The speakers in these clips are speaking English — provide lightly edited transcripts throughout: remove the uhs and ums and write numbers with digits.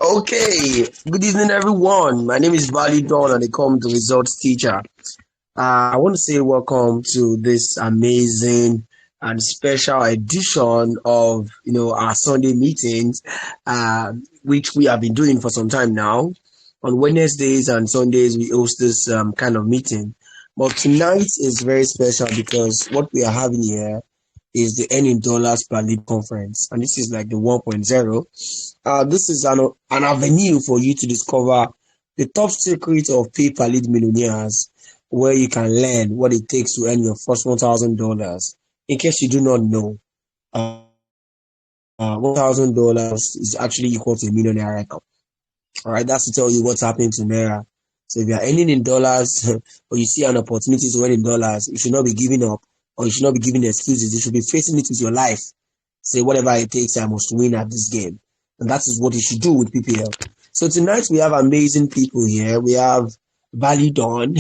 Okay, good evening, everyone. My name is Bali Dawn, and I come the results teacher. I want to say welcome to this amazing and special edition of our Sunday meetings, which we have been doing for some time now. On Wednesdays and Sundays, we host this kind of meeting. But tonight is very special because what we are having here is the Earning Dollars per Lead conference, and this is like the 1.0. This is an avenue for you to discover the top secrets of pay per lead millionaires, where you can learn what it takes to earn your first $1,000. In case you do not know, $1,000 is actually equal to a millionaire right now. All right, that's to tell you what's happening to Naira. So if you're earning in dollars or you see an opportunity to earn in dollars, you should not be giving up or you should not be giving excuses. You should be facing it with your life. Say, whatever it takes, I must win at this game. And that is what you should do with PPL. So tonight we have amazing people here. We have Bali Dawn,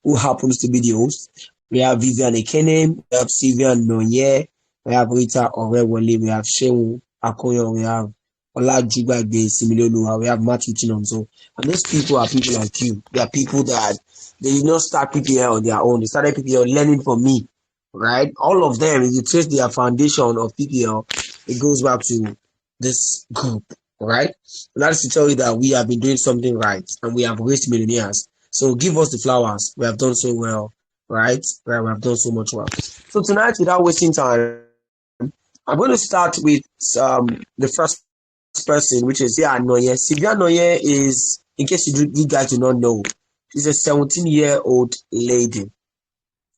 who happens to be the host. We have Vivian Ekenem, we have Sylvia Noye, we have Rita Orewole, we have Shehu Akoyo, we have Olajubagbe Similoluwa, we have Matthew Chinonso. And these people are people like you. They are people that they did not start PPL on their own. They started PPL learning from me, right? All of them, if you trace their foundation of PPL, it goes back to this group, right? And that is to tell you that we have been doing something right and we have raised millionaires. So give us the flowers. We have done so well, right? Right, we have done so much well. So tonight, without wasting time, I'm going to start with the first person, which is Sylvia Noye. Sylvia Noye is, in case you guys do not know, she's a 17-year-old lady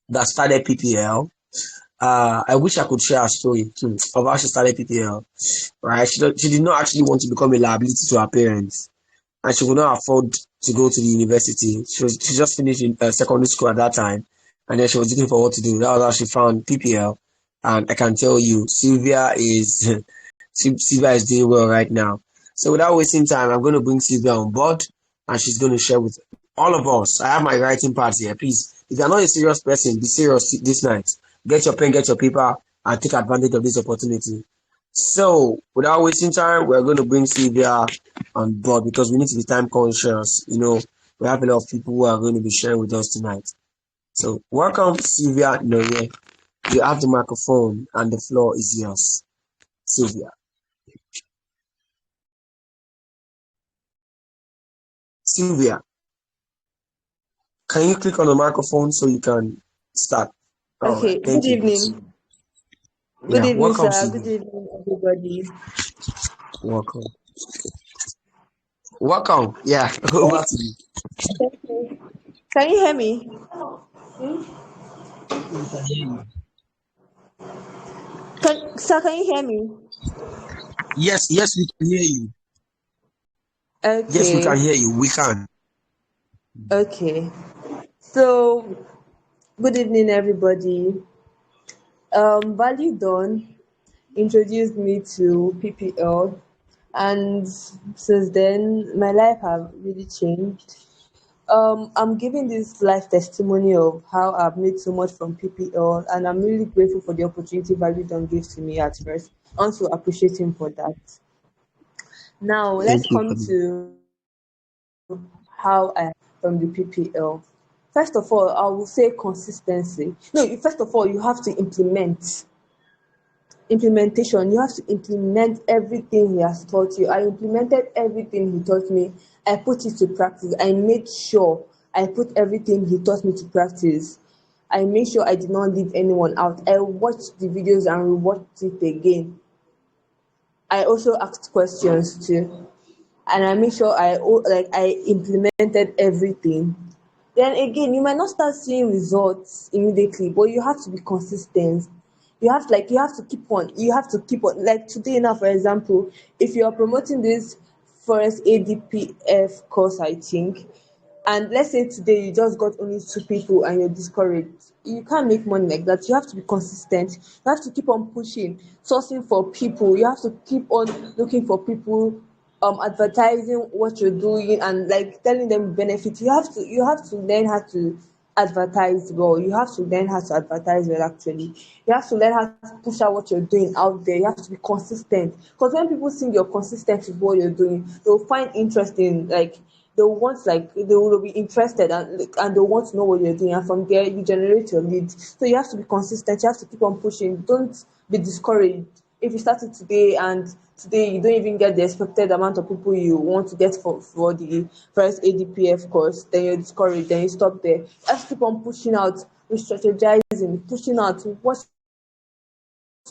that started PPL. I wish I could share a story of how she started PPL. Right? She did not actually want to become a liability to her parents, and she could not afford to go to the university. She just finished in secondary school at that time, and then she was looking for what to do. That was how she found PPL, and I can tell you, Sylvia is Sylvia is doing well right now. So without wasting time, I'm going to bring Sylvia on board, and she's going to share with all of us. I have my writing parts here. Please, if you're not a serious person, be serious this night. Get your pen, get your paper, and take advantage of this opportunity. So, without wasting time, we're going to bring Sylvia on board because we need to be time conscious. We have a lot of people who are going to be sharing with us tonight. So, welcome, Sylvia Noye. You have the microphone, and the floor is yours, Sylvia. Sylvia, can you click on the microphone so you can start? All Okay, right, thank good you. evening. Good Yeah, evening, welcome, sir. Sylvia. Good evening, everybody. Welcome. Welcome. Yeah, over to you. Okay. Can you hear me? We can hear you. Sir, can you hear me? Yes, we can hear you. Yes, we can Okay, hear you. We can. okay. So, good evening, everybody. Value Dawn introduced me to PPL, and since then, my life have really changed. I'm giving this life testimony of how I've made so much from PPL, and I'm really grateful for the opportunity Value Dawn gave to me at first. I want to appreciate him for that. Now, let's Thank you. come to how I from the PPL. First of all, I will say consistency. No, first of all, you have to implementation. You have to implement everything he has taught you. I implemented everything he taught me. I put it to practice. I made sure I put everything he taught me to practice. I made sure I did not leave anyone out. I watched the videos and rewatched it again. I also asked questions too, and I made sure I implemented everything. Then again, you might not start seeing results immediately, but you have to be consistent. You have to keep on like today now, for example, if you are promoting this forest ADPF course, I think, and let's say today you just got only two people and you're discouraged, you can't make money like that. You have to be consistent. You have to keep on pushing, sourcing for people. You have to keep on looking for people, advertising what you're doing and like telling them benefits. You have to learn how to advertise well. You have to learn how to advertise well, actually. You have to learn how to push out what you're doing out there. You have to be consistent. Because when people see you're consistent with what you're doing, they'll find interest in, like, they will be interested, and they want to know what you're doing, and from there you generate your leads. So you have to be consistent, you have to keep on pushing. Don't be discouraged if you started today and today you don't even get the expected amount of people you want to get for the first ADPF course. Then you're discouraged, then you stop there. Just keep on pushing out, re-strategizing, pushing out. What's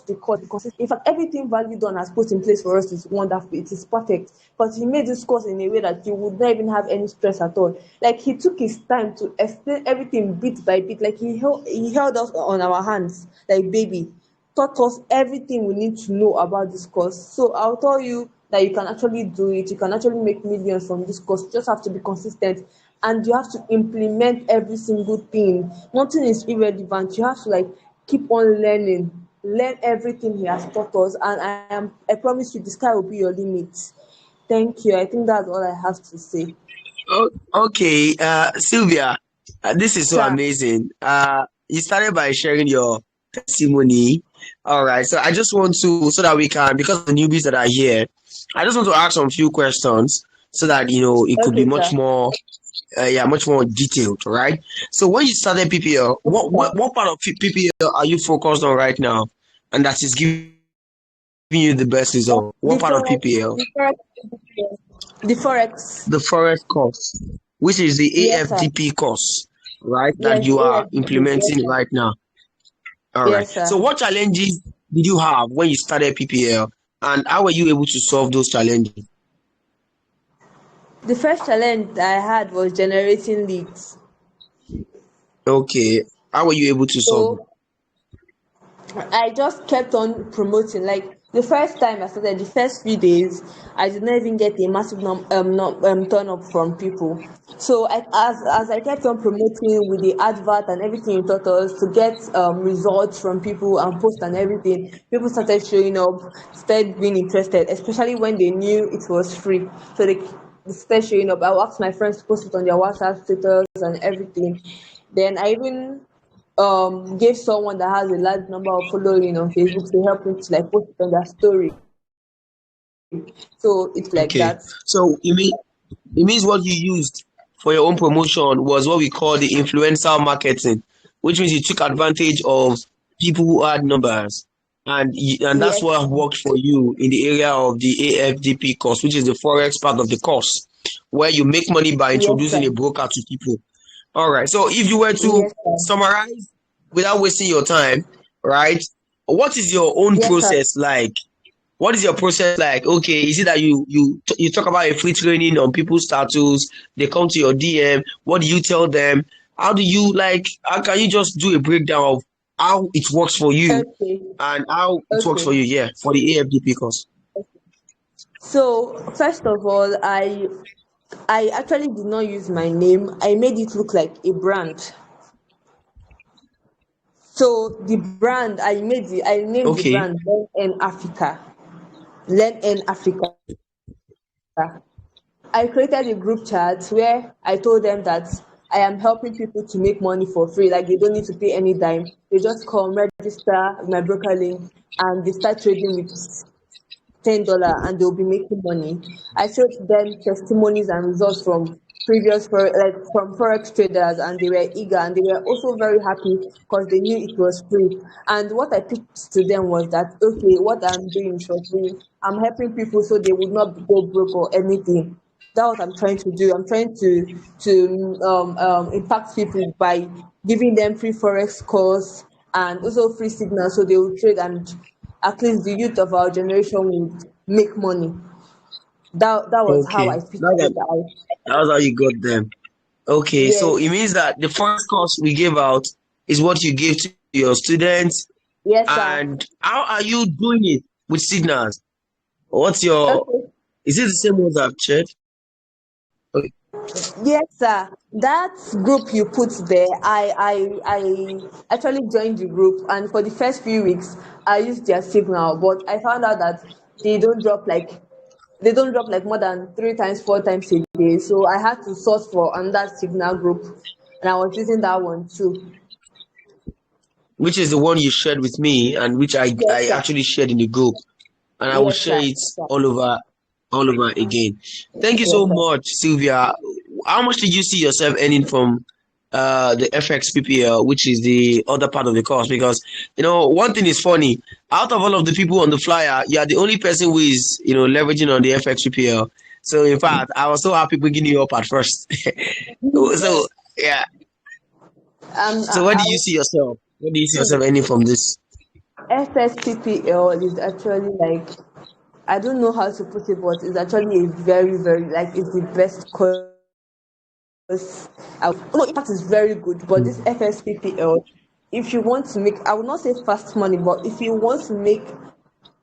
the course? Because in fact, everything Value Done has put in place for us is wonderful. It is perfect. Because he made this course in a way that you would not even have any stress at all. Like, he took his time to explain everything bit by bit. Like, he held us on our hands like baby, taught us everything we need to know about this course. So I'll tell you that you can actually do it. You can actually make millions from this course. You just have to be consistent, and you have to implement every single thing. Nothing is irrelevant. You have to, like, keep on learning. Learn everything he has taught us, and I promise you the sky will be your limit. Thank you. I think that's all I have to say. Okay, Sylvia, this is so Sir. amazing. You started by sharing your testimony. All right, so I just want to, so that we can, because of the newbies that are here, I just want to ask some few questions so that it could be Okay, much sir. more, much more detailed, right? So when you started PPL, Okay, what part of PPL are you focused on right now, and that is giving you the best sir. result? What part of PPL? The forex. The forest course, which is the Yes, sir. AFDP course, right? That Yes, you the are AFDP. Yes, implementing sir. right now. All right. Yes, So, sir. what challenges did you have when you started PPL, and how were you able to solve those challenges? The first challenge I had was generating leads. Okay. How were you able to solve it? So I just kept on promoting. Like, the first time I started, the first few days, I did not even get a massive turn up from people. So as I kept on promoting with the advert and everything you taught us to get results from people and post and everything, people started showing up, started being interested, especially when they knew it was free. So they started showing up. I asked my friends to post it on their WhatsApp status and everything. Then I even gave someone that has a large number of following on Facebook to help me to, like, post it on their story. So it's like Okay. that. So, it means what you used for your own promotion was what we call the influencer marketing, which means you took advantage of people who had numbers, and that's Yes, what worked for you in the area of the AFDP course, which is the forex part of the course, where you make money by yes, introducing sir. a broker to people. All right. So if you were to Yes, sir. summarize without wasting your time, right? What is your own Yes, sir. process like? What is your process like? Okay, is it that you talk about a free training on people's status, they come to your DM, what do you tell them? How do you, like, how can you just do a breakdown of how it works for you Okay. and how it works Okay. for you, yeah, for the AFDP course? So first of all, I actually did not use my name. I made it look like a brand. So the brand I named the Okay, brand Learn in Africa. Learn in Africa. I created a group chat where I told them that I am helping people to make money for free. Like, they don't need to pay any dime. They just come, register my broker link, and they start trading with $10, and they'll be making money. I showed them testimonies and results from from forex traders, and they were eager, and they were also very happy because they knew it was free. And what I pitched to them was that, okay, what I'm doing is for free. I'm helping people so they would not go broke or anything. That's what I'm trying to do. I'm trying to impact people by giving them free forex course and also free signal, so they will trade, and at least the youth of our generation would make money. That was how I okay. pitched That's, it out. that's how you got them. Okay, so it Yes, means that the first course we gave out is what you give to your students. yes, sir. And how are you doing it with signals? What's your, Okay. is it the same ones I've shared? Okay. Yes, sir. That group you put there, I actually joined the group, and for the first few weeks, I used their signal, but I found out that they don't drop like they don't drop like more than 3 times, 4 times a day. So I had to source for another signal group. and I was using that one too. Which is the one you shared with me, and which I Yes, sir. actually shared in the group, and I will Yes, share sir. it Yes, sir. all over again. Thank you Yes, so sir. much, Sylvia. How much did you see yourself earning from the FX PPL, which is the other part of the course? Because one thing is funny. Out of all of the people on the flyer, you are the only person who is leveraging on the FX PPL. So in fact, I was so happy bringing you up at first. So yeah. Um, So what I, do you see yourself? What do you see yourself I, earning from this? FSPPL is actually like, I don't know how to put it, but it's actually a very, very, like, it's the best course. No, impact is very good, but this FSPPL, if you want to make, I would not say fast money, but if you want to make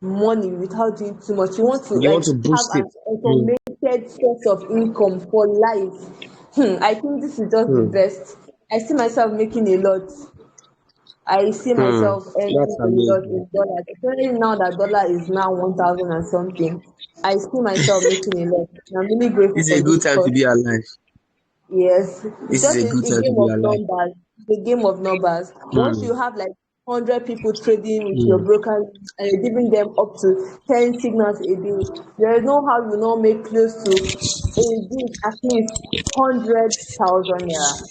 money without doing too much, you want to You like want to have boost it. an automated source of income for life. I think this is just the Hmm. best. I see myself making a lot. I see Hmm. myself earning That's a lot amazing. in dollars. Especially now that dollar is now 1,000 and something. I see myself making a lot. And I'm really grateful This is for a good this time to course. be alive. Yes, it's This is just a a good time to game be of alive. numbers. It's a game of numbers. Once Hmm. you have like 100 people trading with your Hmm. broker and you're giving them up to 10 signals a day, there is no how you not make close to a week at least 100,000 naira.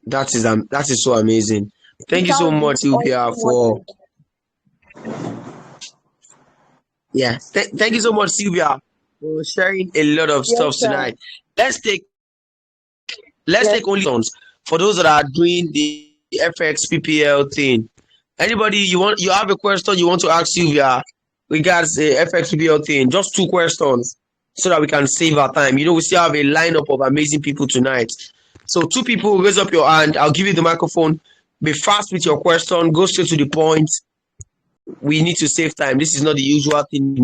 That is so amazing. Thank you so Without much, doing Sylvia, anything more for than that. yeah. Thank you so much, Sylvia, for sharing a lot of Yes, stuff sir. tonight. Let's take let's Yes. take only ones for those that are doing the FX PPL thing. Anybody you have a question you want to ask Sylvia regards the FX PPL thing? Just two questions so that we can save our time. We still have a lineup of amazing people tonight. So two people, raise up your hand. I'll give you the microphone. Be fast with your question. Go straight to the point. We need to save time. This is not the usual thing,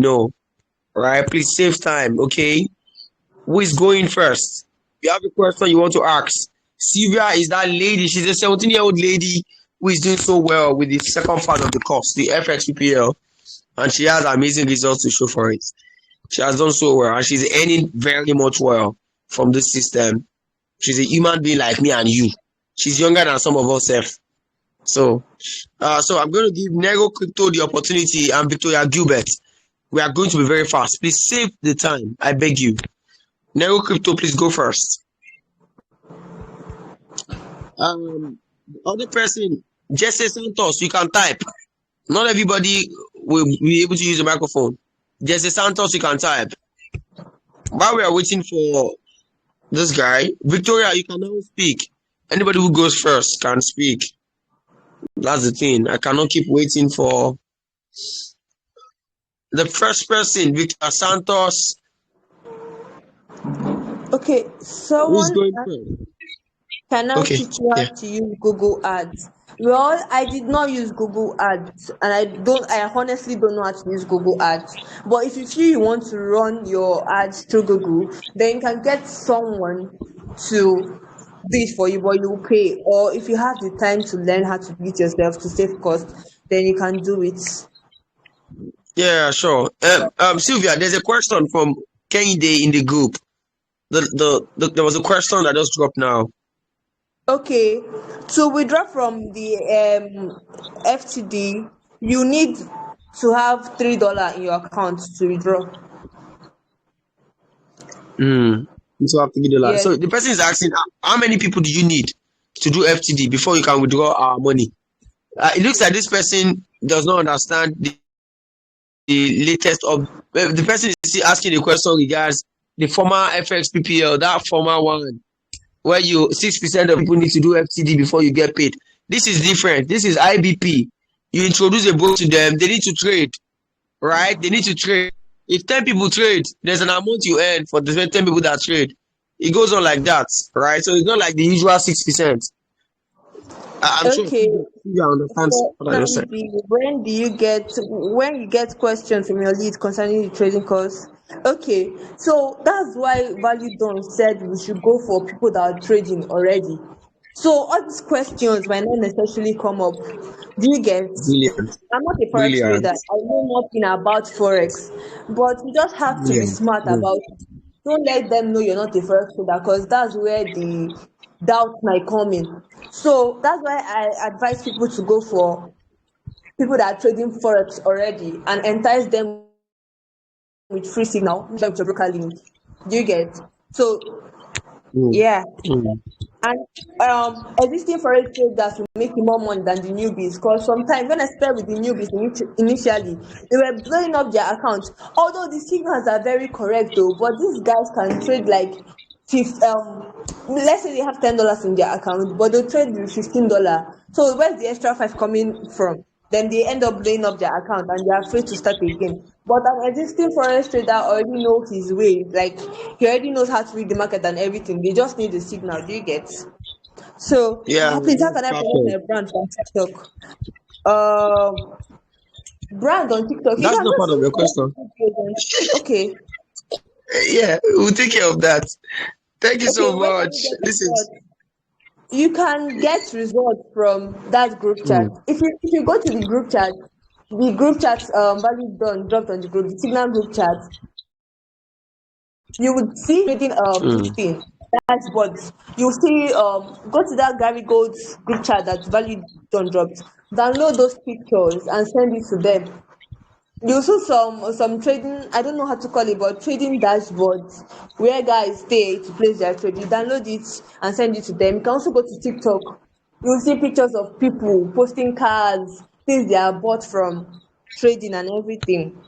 right? Please save time, okay? Who is going first? You have a question you want to ask. Sylvia is that lady. She's a 17-year-old lady who is doing so well with the second part of the course, the FXPPL, and she has amazing results to show for it. She has done so well, and she's earning very much well from this system. She's a human being like me and you. She's younger than some of us. So I'm going to give Nego Crypto the opportunity and Victoria Gilbert. We are going to be very fast. Please save the time. I beg you. Nego Crypto, please go first. The other person, Jesse Santos, you can type. Not everybody will be able to use the microphone. Jesse Santos, you can type. While we are waiting for this guy, Victoria, you can now speak. Anybody who goes first can speak. That's the thing. I cannot keep waiting for the first person, Victor Santos. Okay, Who's someone going first? can now Okay, teach you how yeah. to use Google Ads. Well, I did not use Google Ads, and I honestly don't know how to use Google Ads. But if you feel you want to run your ads through Google, then you can get someone to do it for you, but you will pay. Or if you have the time to learn how to do it yourself to save cost, then you can do it. Yeah, sure. Sylvia, there's a question from Kehinde in the group. There was a question that just dropped now. Okay, to withdraw from the FTD, you need to have $3 in your account to withdraw. So I have to give the line. Yes. So the person is asking, how many people do you need to do FTD before you can withdraw our money? It looks like this person does not understand the latest of the person is still asking the question regards the former FXPPL, that former one where you 6% of people need to do FTD before you get paid. This is different. This is IBP. You introduce a book to them, they need to trade, right? They need to trade. If 10 people trade, there's an amount you earn for the 10 people that trade. It goes on like that, right? So it's not like the usual 6%. I'm sure Okay. you understand For what I just said. when you get questions from your lead concerning the trading course? Okay, so that's why Value Dawn said we should go for people that are trading already. So all these questions might not necessarily come up. Do you get? Brilliant. I'm not a forex trader. Brilliant. I know nothing about forex, but we just have to be Brilliant. smart Mm. about it. Don't let them know you're not a forex trader, because that's where the doubt might come in. So that's why I advise people to go for people that are trading forex already and entice them with free signal, with your broker link. Do you get? So Mm, yeah. mm, And existing forex traders will make you more money than the newbies, because sometimes when I started with the newbies initially, they were blowing up their accounts. Although the signals are very correct though, but these guys can trade like let's say they have $10 in their account, but they trade with $15. So where's the extra five coming from? Then they end up blowing up their account and they're afraid to start again. But an existing forex trader already knows his way. Like he already knows how to read the market and everything. They just need the signal. Do you get? So, yeah, please, how that's can I promote perfect. my brand on TikTok? Um, Brand on TikTok. You That's can not part just of your question. okay, Yeah, we'll take care of that. Thank you okay. so Where can much. you get Listen. results? You can get results from that group chat. Mm, If you go to the group chat value done dropped on the group, the Signal group chat, you would see reading this mm. thing dashboards. You see go to that Gary Gold's group chat that value done dropped. Download those pictures and send it to them. You saw some trading, I don't know how to call it, but trading dashboards where guys stay to place their trade. You download it and send it to them. You can also go to TikTok. You'll see pictures of people posting cars, things they are bought from trading and everything.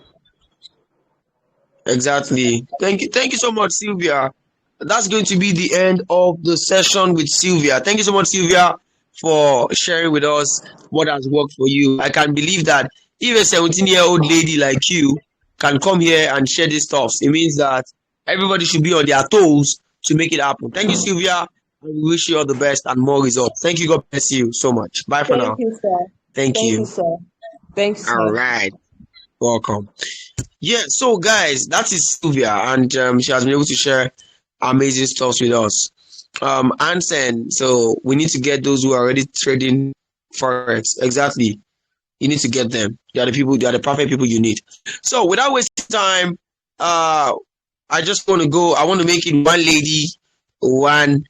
Exactly. Thank you so much, Sylvia. That's going to be the end of the session with Sylvia. Thank you so much, Sylvia, for sharing with us what has worked for you. I can believe that if a 17-year-old lady like you can come here and share these stuff, it means that everybody should be on their toes to make it happen. Thank you, Sylvia. And we wish you all the best and more results. Thank you. God bless you so much. Bye for Thank now. you, sir. Thank Thank you, you. sir. Thanks, All sir. right. Welcome. Yeah, so guys, that is Sylvia, and she has been able to share amazing stuff with us. Ansen, so we need to get those who are already trading forex. Exactly, you need to get them. They are the people. They are the perfect people you need. So without wasting time, I just want to go. I want to make it one lady, one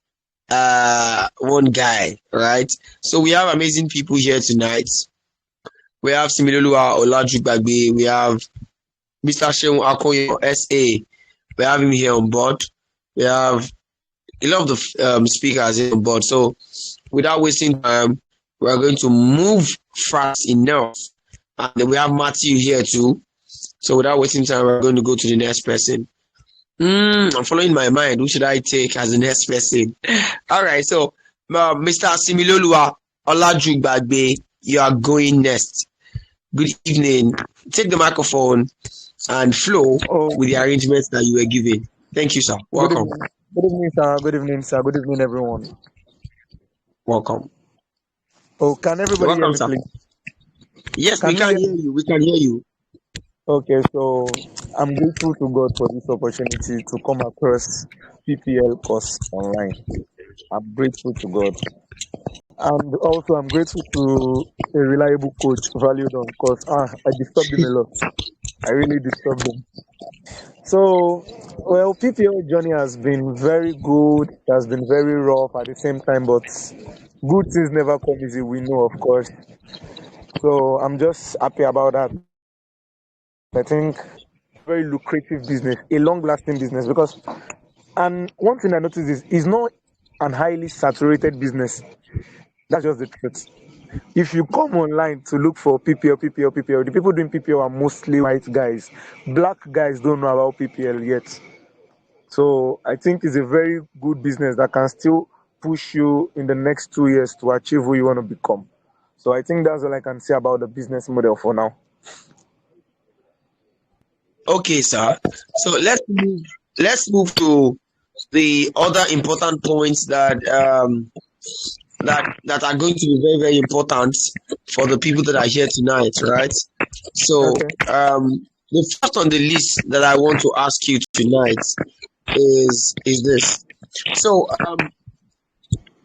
guy. Right. So we have amazing people here tonight. We have Similolua Olajugbagbe. We have Mr. Sheun Akoyo SA. We have him here on board. We have a lot of the speakers here on board. So without wasting time, we are going to move fast enough. And then we have Matthew here too. So without wasting time, we're going to go to the next person. I'm following my mind. Who should I take as the next person? All right. So Mr. Similolua Olajugbagbe, you are going next. Good evening. Take the microphone and flow Oh, with the arrangements that you were given. Thank you, sir. good Welcome. evening. Good evening, sir. Good evening, sir. Good evening, everyone. Welcome. Oh, can You're everybody hear welcome, me, sir. please? Yes, we Can you can hear hear me? you. We can hear you. Okay, so I'm grateful to God for this opportunity to come across PPL course online. I'm grateful to God. And also, I'm grateful to a reliable coach, valued on course. I disturbed him a lot. I really disturbed him. So, well, PPL journey has been very good. It has been very rough at the same time, but good things never come easy, we know, of course. So I'm just happy about that. I think very lucrative business, a long-lasting business, because and one thing I noticed is it's not an highly saturated business. That's just the truth. If you come online to look for PPL, the people doing PPL are mostly white guys. Black guys don't know about PPL yet. So I think it's a very good business that can still push you in the next 2 years to achieve who you want to become. So I think that's all I can say about the business model for now. Okay, sir. So let's move to the other important points that are going to be very, very important for the people that are here tonight, right? So Okay. the first on the list that I want to ask you tonight is this. So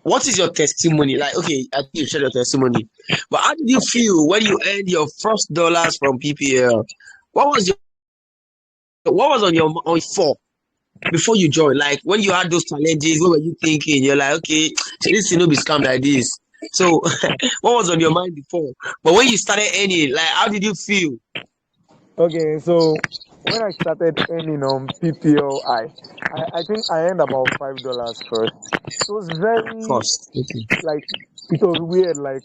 what is your testimony? Like, okay, I think you shared your testimony, but how did you feel when you earned your first dollars from PPL? What was your what was on your for? before you join? Like when you had those challenges, what were you thinking? You're like, okay, so this thing no be scam like this. So what was on your mind before? But when you started earning, like how did you feel? Okay, so when I started earning on PPLI, I think I earned about $5 first. It was very First. Okay. like it was weird, like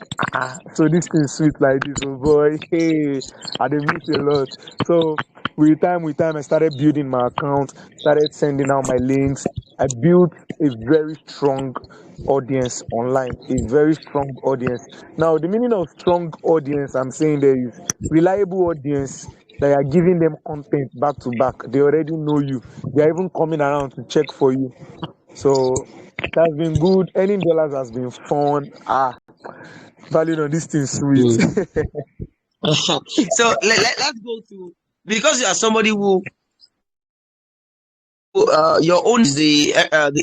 so this thing sweet like this, oh boy, hey, I did miss a lot. So with time I started building my account, started sending out my links. I built a very strong audience online, a very strong audience. Now the meaning of strong audience I'm saying there is reliable audience that are giving them content back to back. They already know you, they are even coming around to check for you. So that's been good. Earning dollars has been fun. Value on this thing sweet. Mm. So let's go to, because you are somebody who your own is the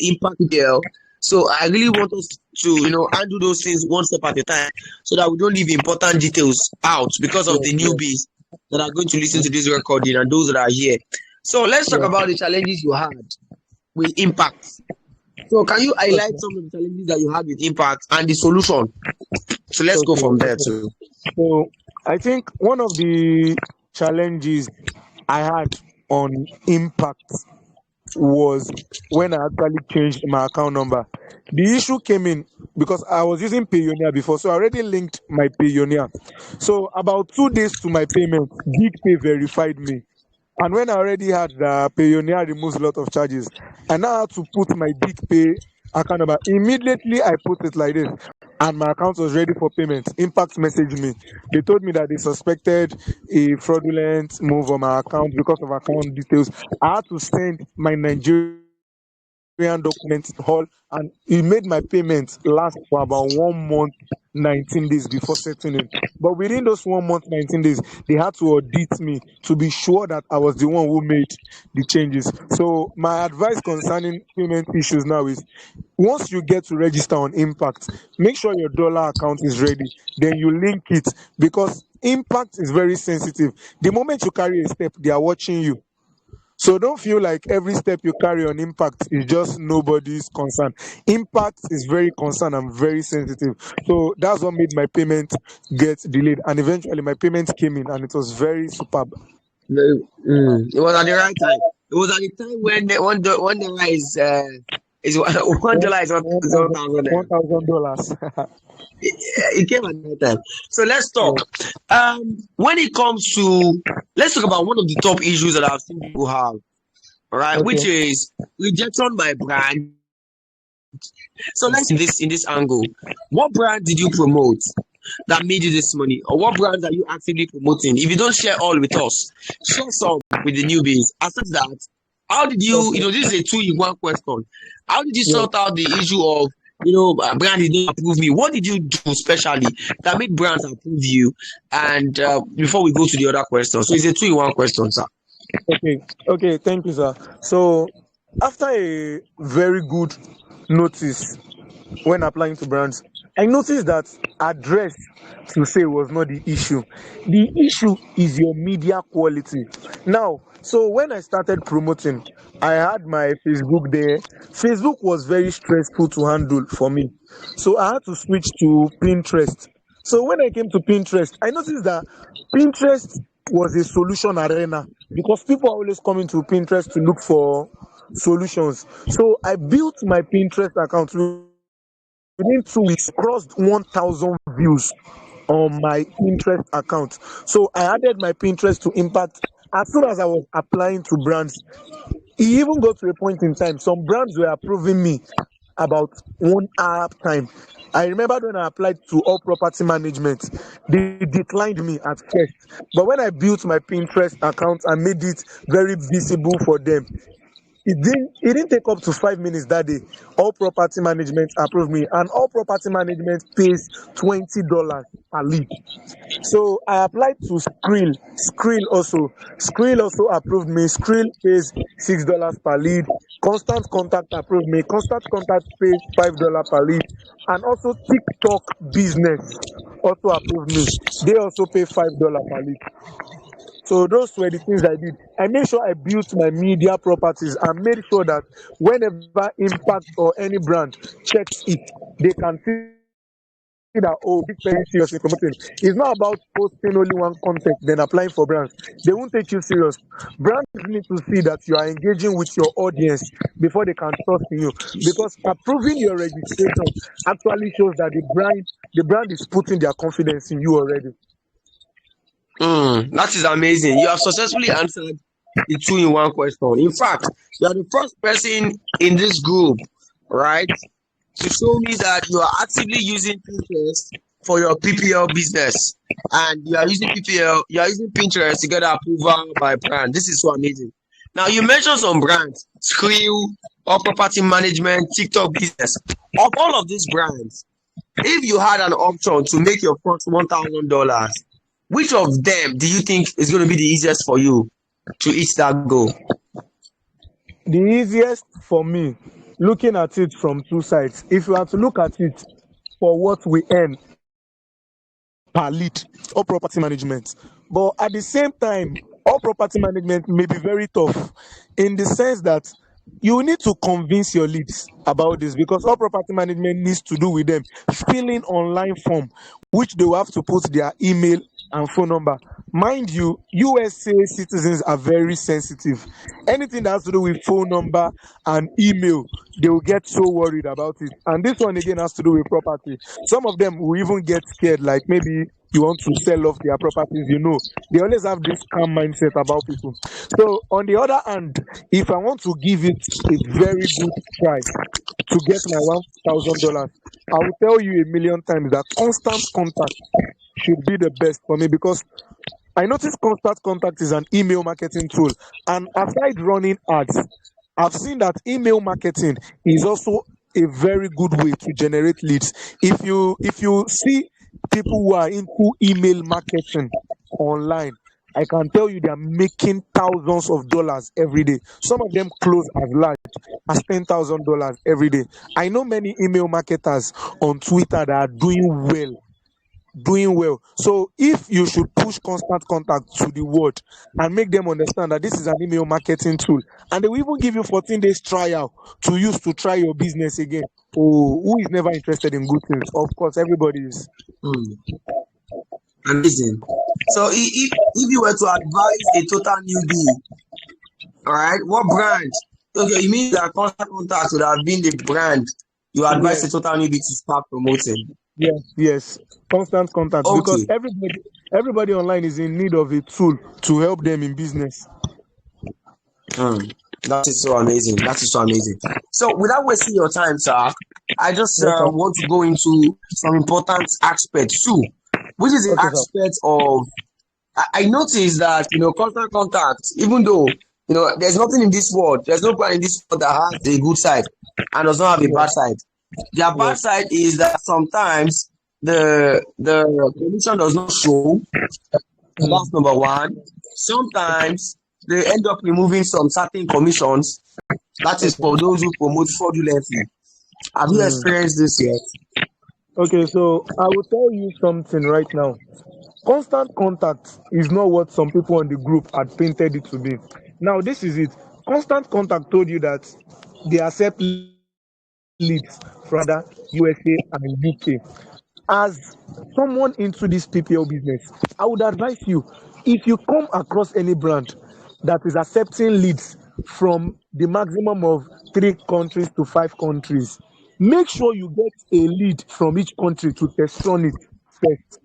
impact PL. So I really want us to undo those things one step at a time, so that we don't leave important details out because of Yes, the yes, newbies that are going to listen to this recording and those that are here. So let's talk yes. about the challenges you had with impact. So can you highlight Okay, some of the challenges that you had with impact and the solution? So let's go okay, from there okay. too. So I think one of the challenges I had on impact was when I actually changed my account number. The issue came in because I was using Payoneer before, so I already linked my Payoneer. So about 2 days to my payment, Big Pay verified me. And when I already had the Payoneer removes a lot of charges, I now had to put my Big Pay account number. Immediately I put it like this, and my account was ready for payment. Impact messaged me. They told me that they suspected a fraudulent move on my account because of account details. I had to send my Nigerian documents all, and it made my payment last for about 1 month, 19 days before settling. But within those 1 month, 19 days, they had to audit me to be sure that I was the one who made the changes. So my advice concerning payment issues now is, once you get to register on Impact, make sure your dollar account is ready. Then you link it, because Impact is very sensitive. The moment you carry a step, they are watching you. So don't feel like every step you carry on Impact is just nobody's concern. Impact is very concerned and very sensitive. So that's what made my payment get delayed. And eventually my payment came in and it was very superb. It was at the right time. It was at the time when one dollar is One, $1 is one is one thousand thousand one naira. thousand dollars. It came at that time. So let's talk. Yes. When it comes to, let's talk about one of the top issues that I've seen people have, all right, Okay. which is rejection by brand. So let's in this angle, what brand did you promote that made you this money, or what brands are you actively promoting? If you don't share all with us, share some with the newbies. Aside that, how did you, Okay. this is a two-in-one question. How did you Yes. sort out the issue of, brand did not approve me? What did you do specially that made brands approve you? And before we go to the other question, so it's a two-in-one question, sir. Okay. Okay. Thank you, sir. So after a very good notice when applying to brands, I noticed that address to say was not the issue. The issue is your media quality. Now, so when I started promoting, I had my Facebook there. Facebook was very stressful to handle for me. So I had to switch to Pinterest. So when I came to Pinterest, I noticed that Pinterest was a solution arena because people are always coming to Pinterest to look for solutions. So I built my Pinterest account. Within 2 weeks, crossed 1,000 views on my Pinterest account. So I added my Pinterest to Impact as soon as I was applying to brands. It even got to a point in time, some brands were approving me about 1 hour time. I remember when I applied to All Property Management, they declined me at first. But when I built my Pinterest account and made it very visible for them, it didn't take up to 5 minutes that day. All Property Management approved me, and All Property Management pays $20 per lead. So I applied to Skrill. Skrill also approved me. Skrill pays $6 per lead. Constant Contact approved me. Constant Contact pays $5 per lead. And also TikTok Business also approved me. They also pay $5 per lead. So those were the things I did. I made sure I built my media properties and made sure that whenever Impact or any brand checks it, they can see that, oh, Big Pen is seriously promoting. It's not about posting only one content then applying for brands. They won't take you serious. Brands need to see that you are engaging with your audience before they can trust in you. Because approving your registration actually shows that the brand is putting their confidence in you already. That is amazing. You have successfully answered the two in one question. In fact, you are the first person in this group, right, to show me that you are actively using Pinterest for your PPL business, and you are using Pinterest to get approval by brand. This is so amazing. Now you mentioned some brands, Skrill, or property management, TikTok business. Of all of these brands, if you had an option to make your first $1,000, which of them do you think is going to be the easiest for you to reach that goal? The easiest for me, looking at it from two sides, if you are to look at it for what we earn per lead or property management, but at the same time, all property management may be very tough in the sense that you need to convince your leads about this, because all property management needs to do with them filling online form, which they will have to put their email and phone number. Mind you, USA citizens are very sensitive. Anything that has to do with phone number and email, they will get so worried about it. And this one again has to do with property. Some of them will even get scared, like maybe you want to sell off their properties, they always have this calm mindset about people. So on the other hand, if I want to give it a very good try to get my $1,000, I will tell you a million times that constant contact should be the best for me, because I noticed constant contact is an email marketing tool. And aside running ads, I've seen that email marketing is also a very good way to generate leads. If you see people who are into email marketing online, I can tell you they are making thousands of dollars every day. Some of them close as large as $10,000 every day. I know many email marketers on Twitter that are doing well. So if you should push constant contact to the world and make them understand that this is an email marketing tool, and they will even give you 14 days trial to use to try your business again. Oh, who is never interested in good things? Of course, everybody is. Amazing. So if you were to advise a total newbie, all right, what brand? Okay, you mean that constant contact would have been the brand you advise a Yes, total newbie to start promoting? yes. Constant contact, because Okay. everybody online is in need of a tool to help them in business. That is so amazing. That is so amazing. So, without wasting your time, sir, I just Yes, sir. want to go into some important aspects too, which is the Okay, sir. aspect of I noticed that constant contact, even though there's nothing in this world, there's no brand in this world that has a good side and does not have a bad Yes, side. Their bad yes. side is that sometimes the commission does not show. Mm. That's number one. Sometimes they end up removing some certain commissions. That is Okay. for those who promote fraudulently. Have you Mm. experienced this yet? Okay, so I will tell you something right now. Constant contact is not what some people on the group had painted it to be. Now, this is it. Constant contact told you that they accept leads from Canada, USA, and UK. As someone into this PPL business, I would advise you, if you come across any brand that is accepting leads from the maximum of 3 countries to 5 countries, make sure you get a lead from each country to test run it first.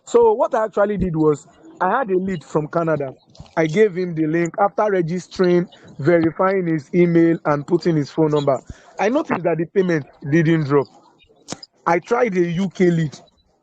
So what I actually did was, I had a lead from Canada. I gave him the link after registering, verifying his email, and putting his phone number. I noticed that the payment didn't drop. I tried a UK lead,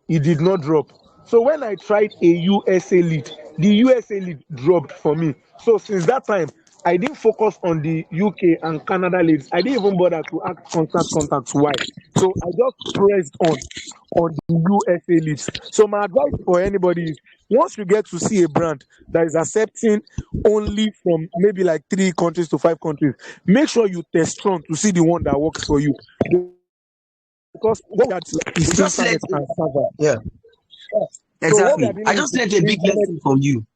it did not drop. So when I tried a USA lead, the USA lead dropped for me. So since that time, I didn't focus on the UK and Canada leads. I didn't even bother to ask constant contacts why. So I just pressed on the USA leads. So my advice for anybody is, once you get to see a brand that is accepting only from maybe like 3 countries to 5 countries, make sure you test run to see the one that works for you. Because what we are is You just internet let and server. Yeah, So what we are exactly. I dealing with just is learned a big internet. lesson from you.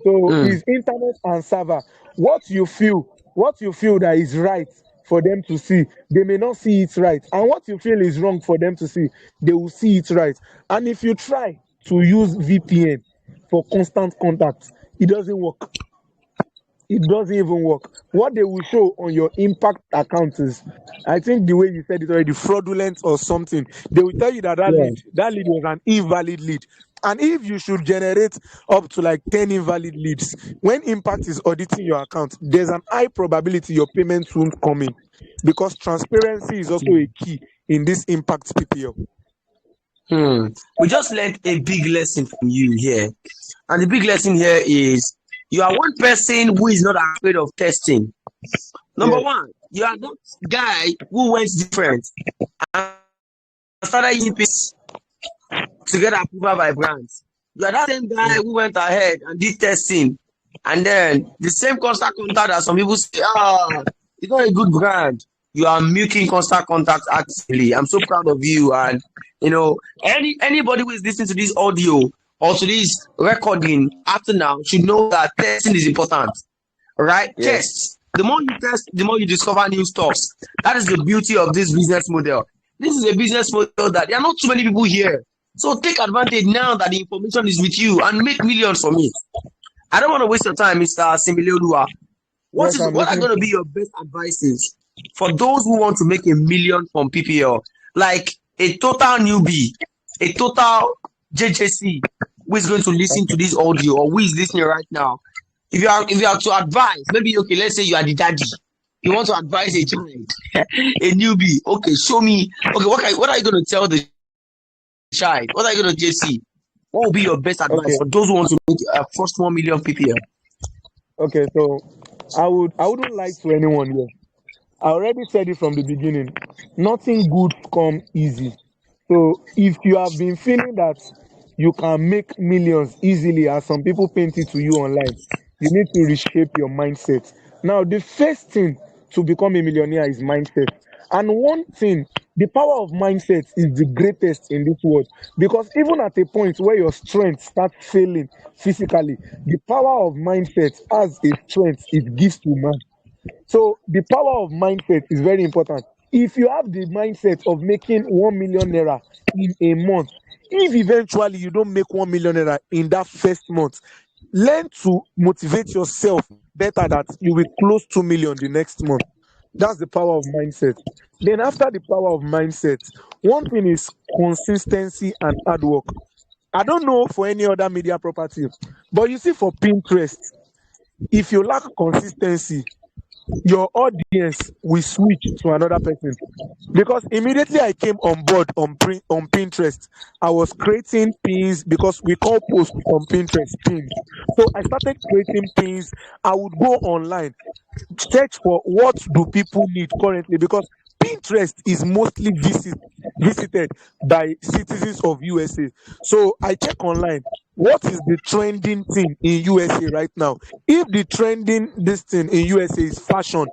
So Mm. is internet and server. What you feel that is right for them to see, they may not see it right. And what you feel is wrong for them to see, they will see it right. And if you try to use VPN for constant contact, it doesn't work. It doesn't even work. What they will show on your impact account is, I think the way you said it already, fraudulent or something. They will tell you that that Yeah. lead, that lead was an invalid lead. And if you should generate up to like 10 invalid leads, when Impact is auditing your account, there's an high probability your payments won't come in, because transparency is also a key in this Impact PPL. Hmm. We just learned a big lesson from you here. And the big lesson here is you are one person who is not afraid of testing. Number Yes, one, you are that guy who went different and started using this to get approval by brands. You are that same guy mm, who went ahead and did testing. And then the same constant contact that some people say, it's not a good brand. You are milking constant contact actively. I'm so proud of you. And anybody who is listening to this audio or to this recording after now should know that testing is important. Right? yes, Test. The more you test, the more you discover new stuffs. That is the beauty of this business model. This is a business model that there are not too many people here. So take advantage now that the information is with you and make millions from it. I don't want to waste your time, Mr. Simileolua. yes, I'm What are listening going to to be you. your best advices for those who want to make a million from PPL? Like a total newbie, a total JJC who is going to listen to Okay. this audio or who is listening right now. If you are to advise, maybe okay, let's say you are the daddy. You want to advise a child, a newbie. Okay, show me. Okay, what are you going to tell the child? What are you going to JC? What will be your best advice Okay. for those who want to make a first 1 million PPL? Okay. So I wouldn't lie to anyone here. I already said it from the beginning. Nothing good come easy. So if you have been feeling that you can make millions easily, as some people paint it to you online, you need to reshape your mindset. Now, the first thing to become a millionaire is mindset. And one thing, the power of mindset is the greatest in this world. Because even at a point where your strength starts failing physically, the power of mindset as a strength it gives to man. So the power of mindset is very important. If you have the mindset of making 1 million naira in a month, if eventually you don't make 1 million naira in that first month, learn to motivate yourself better that you will close 2 million the next month. That's the power of mindset. Then after the power of mindset, one thing is consistency and hard work. I don't know for any other media property, but you see for Pinterest, if you lack consistency, your audience will switch to another person. Because immediately I came on board on Pinterest, I was creating pins, because we call posts on Pinterest pins. So I started creating pins. I would go online, search for what do people need currently, because Pinterest is mostly visited by citizens of USA. So I check online, what is the trending thing in USA right now? If the trending this thing in USA is fashion,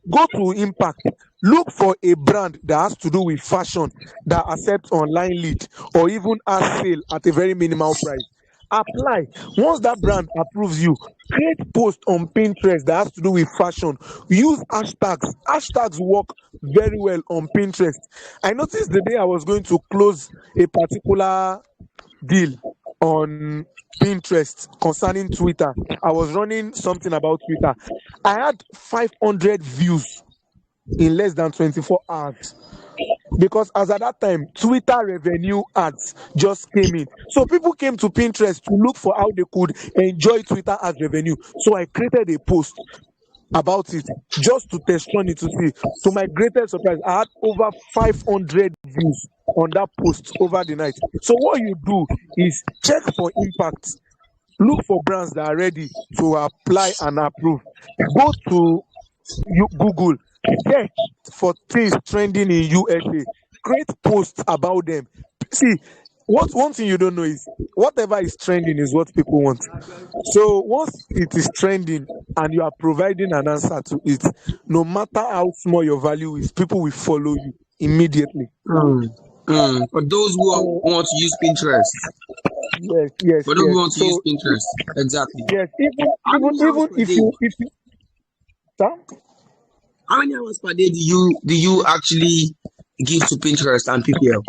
go to Impact, look for a brand that has to do with fashion that accepts online lead or even has sale at a very minimal price. Apply. Once that brand approves you, create post on Pinterest that has to do with fashion. Use hashtags. Hashtags work very well on Pinterest. I noticed the day I was going to close a particular deal on Pinterest concerning Twitter. I was running something about Twitter. I had 500 views in less than 24 hours, because as at that time Twitter revenue ads just came in, so people came to Pinterest to look for how they could enjoy Twitter ads revenue. So I created a post about it just to test run it to see. To my greatest surprise, I had over 500 views on that post over the night. So what you do is check for impact, look for brands that are ready to apply and approve. Go to Google, search for things trending in USA, create posts about them. See, what one thing you don't know is whatever is trending is what people want. So once it is trending and you are providing an answer to it, no matter how small your value is, people will follow you immediately. Hmm. For those who So want to use Pinterest. yes, For those who yes. want to use So Pinterest. Exactly. yes, even How even many hours even per if day? you sir? How many hours per day do you actually give to Pinterest and PPL?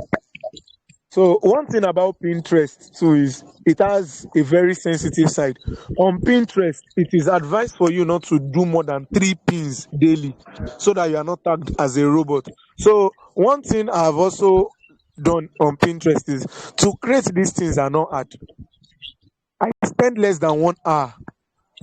So one thing about Pinterest too is it has a very sensitive side. On Pinterest, it is advised for you not to do more than 3 pins daily, so that you are not tagged as a robot. So one thing I have also done on Pinterest is to create these things are not hard. I spend less than 1 hour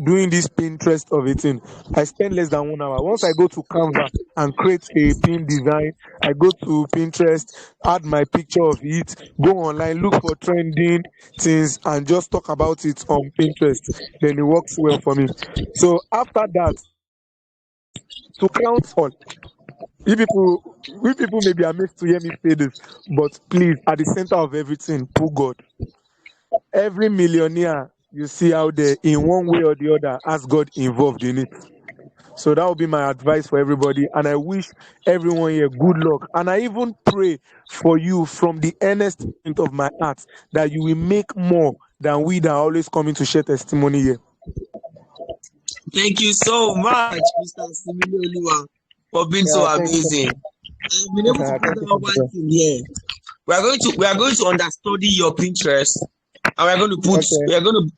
doing this Pinterest of a thing. I spend less than 1 hour. Once I go to Canva and create a pin design, I go to Pinterest, add my picture of it, go online, look for trending things, and just talk about it on Pinterest. Then it works well for me. So after that, to count all, we people may be amazed to hear me say this, but please, at the center of everything, put God. Every millionaire you see out there, in one way or the other, has God involved in it. So that would be my advice for everybody. And I wish everyone here good luck. And I even pray for you from the earnest point of my heart that you will make more than we that are always coming to share testimony here. Thank you so much, Mr. Similoluwa, for being so Yeah, thank you. amazing. I've been able to Thank point you so out much, one sir. thing here. We are going to understudy your Pinterest, and Okay. we are going to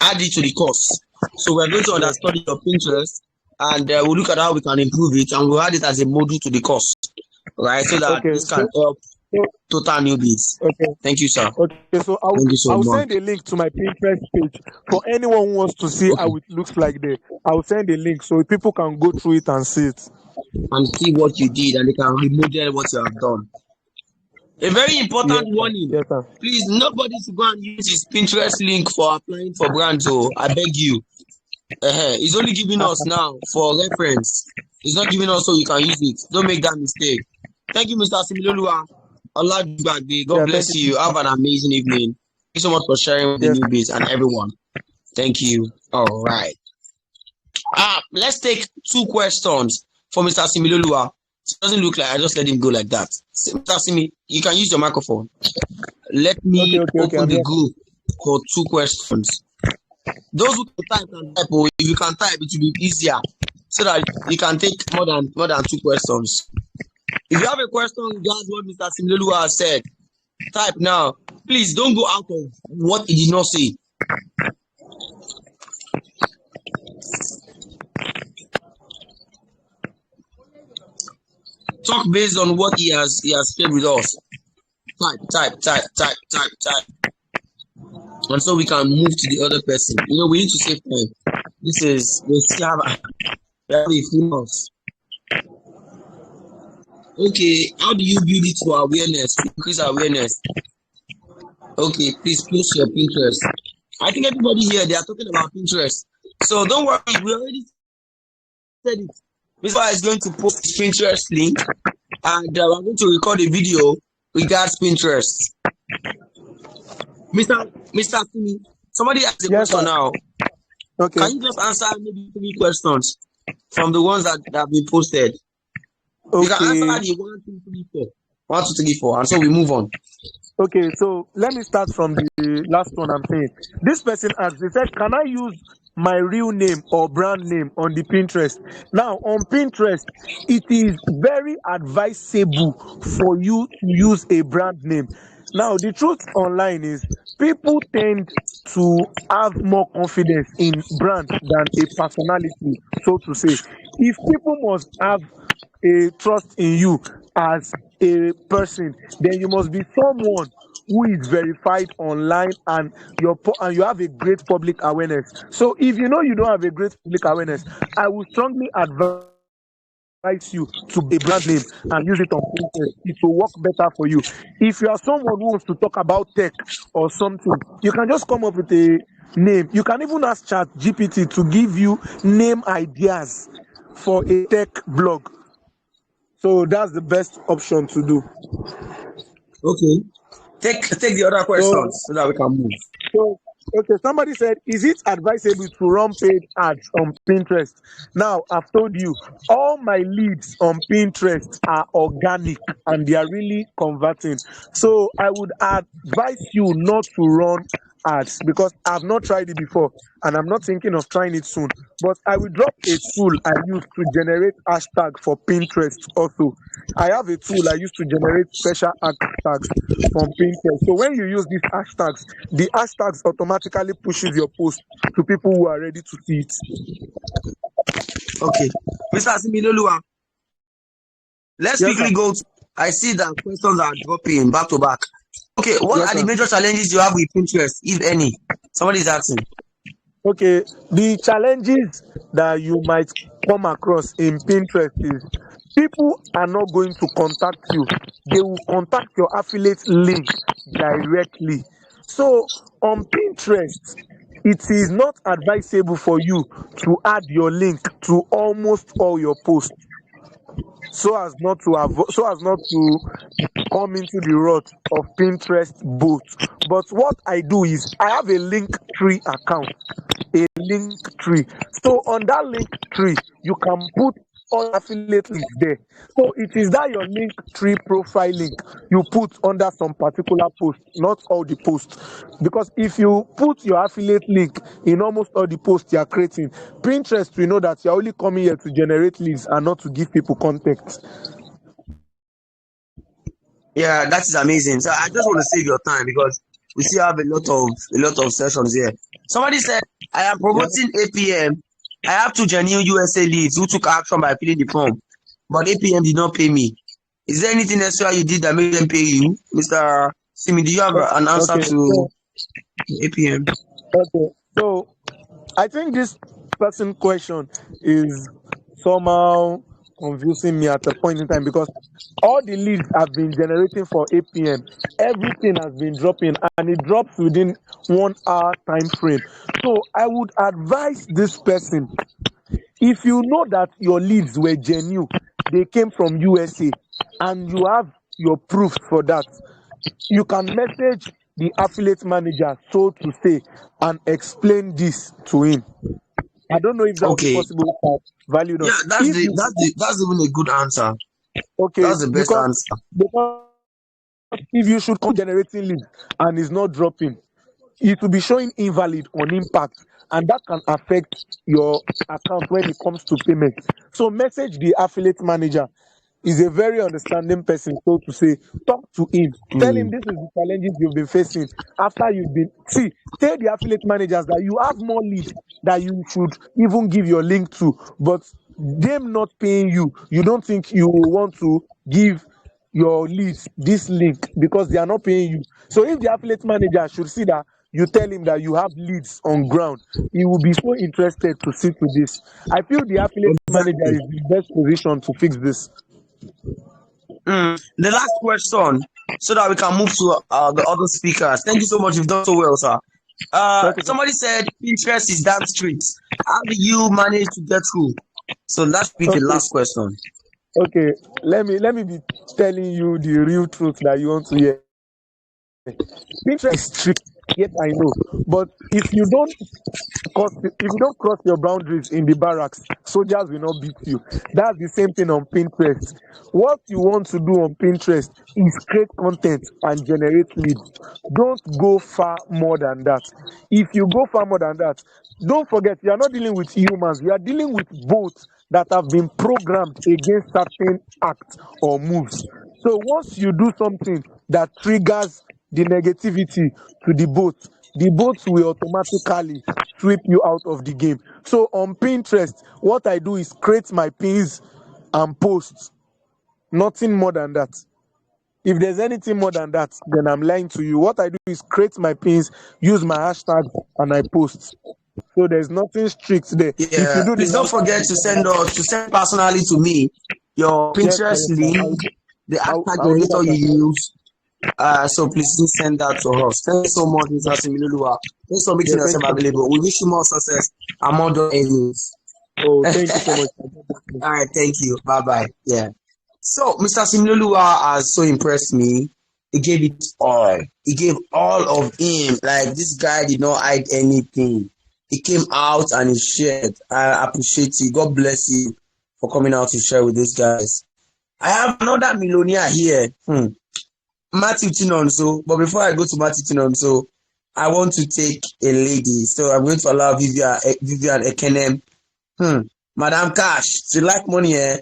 add it to the course. So we are going to Yes. understudy your Pinterest, and we'll look at how we can improve it, and we'll add it as a module to the course, right? So that Okay. this can help So total newbies. okay. Thank you, sir. Okay, so Thank you so I'll much. send a link to my Pinterest page for anyone who wants to see Okay, how it looks like there. I'll send a link so people can go through it and see it. and see what you did, and they can remodel what you have done. A very Yes, important sir. warning. Yes, sir. Please, nobody should go and use his Pinterest link for applying for brands. Oh, I beg you. He's only giving us now for reference. He's not giving us so you can use it. Don't make that mistake. Thank you, Mr. Similoluwa. Allah Gbagbe. God Yeah, thank bless you. you. Have an amazing evening. Thank you so much for sharing with the Yes. newbies and everyone. Thank you. All right. Let's take 2 questions for Mr. Similoluwa. It doesn't look like I just let him go like that. Mr. Simi, you can use your microphone. Let me Okay. open I'm the here. group for 2 questions. Those who can type can type. Oh, if you can type, it will be easier so that you can take more than 2 questions. If you have a question regards what Mr. Similoluwa has said, type now. Please don't go out of what he did not say. Talk based on what he has shared with us. Type. And so we can move to the other person. We need to save time. We still have a few months. Okay, how do you build it for awareness? Increase awareness. Okay, please post your Pinterest. I think everybody here, they are talking about Pinterest. So don't worry, we already said it. Mr. is going to post his Pinterest link, and we're going to record a video regards Pinterest. Mr. Simi, somebody asked a Yes, question sir. now. Okay. Can you just answer maybe 3 questions from the ones that have been posted? You can answer Okay. the 1, 2, 3, 4. 1, 2, 3, 4, and so we move on. Okay. So let me start from the last one I'm saying. This person asked, they said, can I use my real name or brand name on the Pinterest? Now, on Pinterest, it is very advisable for you to use a brand name. Now, the truth online is people tend to have more confidence in brand than a personality, so to say. If people must have a trust in you as a person, then you must be someone who is verified online, and you have a great public awareness. So if you know you don't have a great public awareness, I would strongly advise you to a brand name and use it on Pinterest. It will work better for you. If you are someone who wants to talk about tech or something, you can just come up with a name. You can even ask Chat GPT to give you name ideas for a tech blog. So that's the best option to do. Okay. Take the other questions so that we can move. So Okay, somebody said, is it advisable to run paid ads on Pinterest? Now, I've told you, all my leads on Pinterest are organic and they are really converting. So I would advise you not to run ads because I've not tried it before and I'm not thinking of trying it soon. But I will drop a tool I use to generate hashtag for Pinterest also. I have a tool I use to generate special hashtags from Pinterest. So when you use these hashtags, the hashtags automatically pushes your post to people who are ready to see it. Okay. Mr. Asimiloluwa, let's Yes, quickly sir. go. I see that questions are dropping back to back. Okay, what Yes, are the sir. major challenges you have with Pinterest, if any? Somebody is asking. Okay, the challenges that you might come across in Pinterest is people are not going to contact you. They will contact your affiliate link directly. So on Pinterest, it is not advisable for you to add your link to almost all your posts so as not to come into the rut of Pinterest both. But what I do is I have a link tree account, a link tree. So on that link tree, you can put all affiliate links there. So it is that your link tree profile link you put under some particular post, not all the posts. Because if you put your affiliate link in almost all the posts you are creating, Pinterest will know that you're only coming here to generate leads and not to give people context. Yeah, that is amazing. So I just want to save your time because we still have a lot of sessions here. Somebody said, I am promoting APM. I have two genuine USA leads who took action by filling the form, but APM did not pay me. Is there anything extra you did that made them pay you, Mr. Simi? Do you have an answer Okay, to APM? okay. So I think this person question is somehow confusing me at a point in time because all the leads have been generating for APM. Everything has been dropping and it drops within 1 hour time frame. So I would advise this person, if you know that your leads were genuine, they came from USA, and you have your proof for that, you can message the affiliate manager, so to say, and explain this to him. I don't know if that will be Okay. possible for value done. Yeah, If you that's even a good answer. okay, That's the best answer. because if you should come generating leads and it's not dropping, it will be showing invalid on impact, and that can affect your account when it comes to payment. So message the affiliate manager. Is a very understanding person, so to say. Talk to him, tell him this is the challenges you've been facing after you've been see tell the affiliate managers that you have more leads that you should even give your link to, but them not paying you, you don't think you will want to give your leads this link because they are not paying you. So if the affiliate manager should see that you tell him that you have leads on ground, he will be so interested to see to this. I feel the affiliate manager Exactly. is in the best position to fix this. The last question, so that we can move to the other speakers. Thank you so much. You've done so well, sir. Okay, sir. Somebody said Pinterest is damn strict. How do you manage to get through? So that should be the Okay, last question. okay. Let me be telling you the real truth that you want to hear. Pinterest is strict, yes, I know. But if you don't cross your boundaries in the barracks, soldiers will not beat you. That's the same thing on Pinterest. What you want to do on Pinterest is create content and generate leads. Don't go far more than that. If you go far more than that, don't forget you are not dealing with humans, you are dealing with bots that have been programmed against certain acts or moves. So once you do something that triggers the negativity to the bots will automatically sweep you out of the game. So on Pinterest, what I do is create my pins and posts. Nothing more than that. If there's anything more than that, then I'm lying to you. What I do is create my pins, use my hashtag, and I post. So there's nothing strict there. If you Yeah, do the please don't right forget to send personally to me your yes, Pinterest link, the hashtag I'll do generator that as well. you use. So please do send that to us. Thank you so much, Mr. Similuluwa. Thanks for Yeah, making thank yourself you. available. We wish you more success and more done earnings. Oh, thank you so much. All right, thank you. Bye bye. Yeah. So Mr. Similuluwa has so impressed me. He gave it all. He gave all of him. Like this guy did not hide anything. He came out and he shared. I appreciate you. God bless you for coming out to share with these guys. I have another millionaire here. Matthew Chinonso. But before I go to Matthew Chinonso, I want to take a lady. So I'm going to allow Vivian Ekenem. Madam Cash, she like money, eh?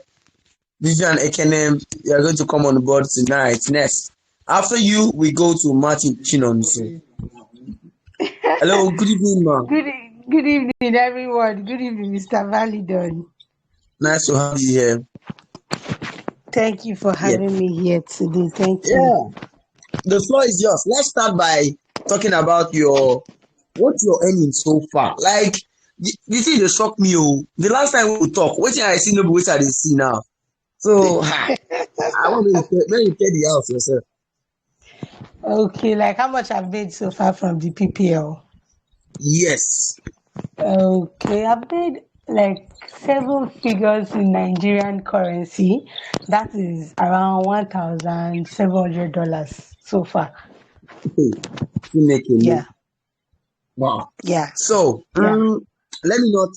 Vivian Ekenem, you are going to come on board tonight. Next. After you, we go to Martin Chinonso. Hello, good evening, ma. Good evening, everyone. Good evening, Mr. Validon. Nice to have you here. Thank you for Yeah. having me here today. Thank you. Yeah. The floor is yours. Let's start by talking about what you're earning so far. Like, the thing that shocked me, the last time we talk, what I see, no, what I see now. So, I want to tell the house yourself. Okay, like how much I've made so far from the PPL? Yes. Okay, I've made like 7 figures in Nigerian currency. That is around $1,700 so far. Okay. You make it. Yeah. Wow. Yeah. So, Yeah. let me not.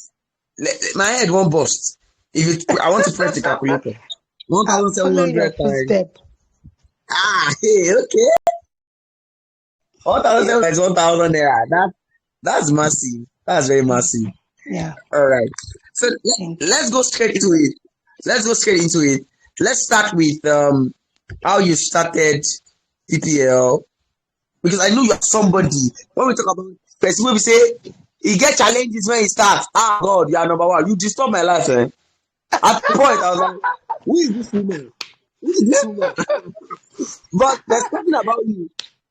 My head won't bust. I want to press the calculator. I'm following your 1,700 times. footstep. Hey, okay. 1,700 is 1,000 naira. That's massive. That's very massive. Yeah. All right. So Thank you. let's go straight into it. Let's start with how you started PPL, because I know you are somebody. When we talk about person, when we say he get challenges when he starts. Ah, God, you are number one. You disturb my life, eh? At the point, I was like, who is this woman? But there's something about you.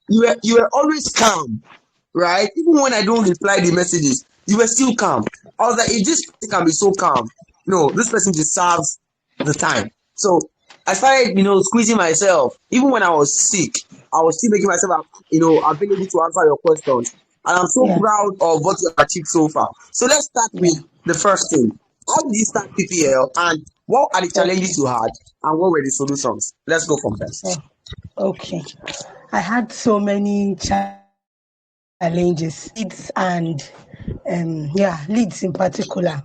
You were always calm, right? Even when I don't reply the messages, you were still calm. I was like, if this person can be so calm, no, this person deserves the time. So I started, squeezing myself. Even when I was sick, I was still making myself, available to answer your questions. And I'm so Yeah. proud of what you have achieved so far. So let's start with the first thing. How did you start PPL, and what are the challenges you had, and what were the solutions? Let's go from there. Okay. I had so many challenges, leads and leads in particular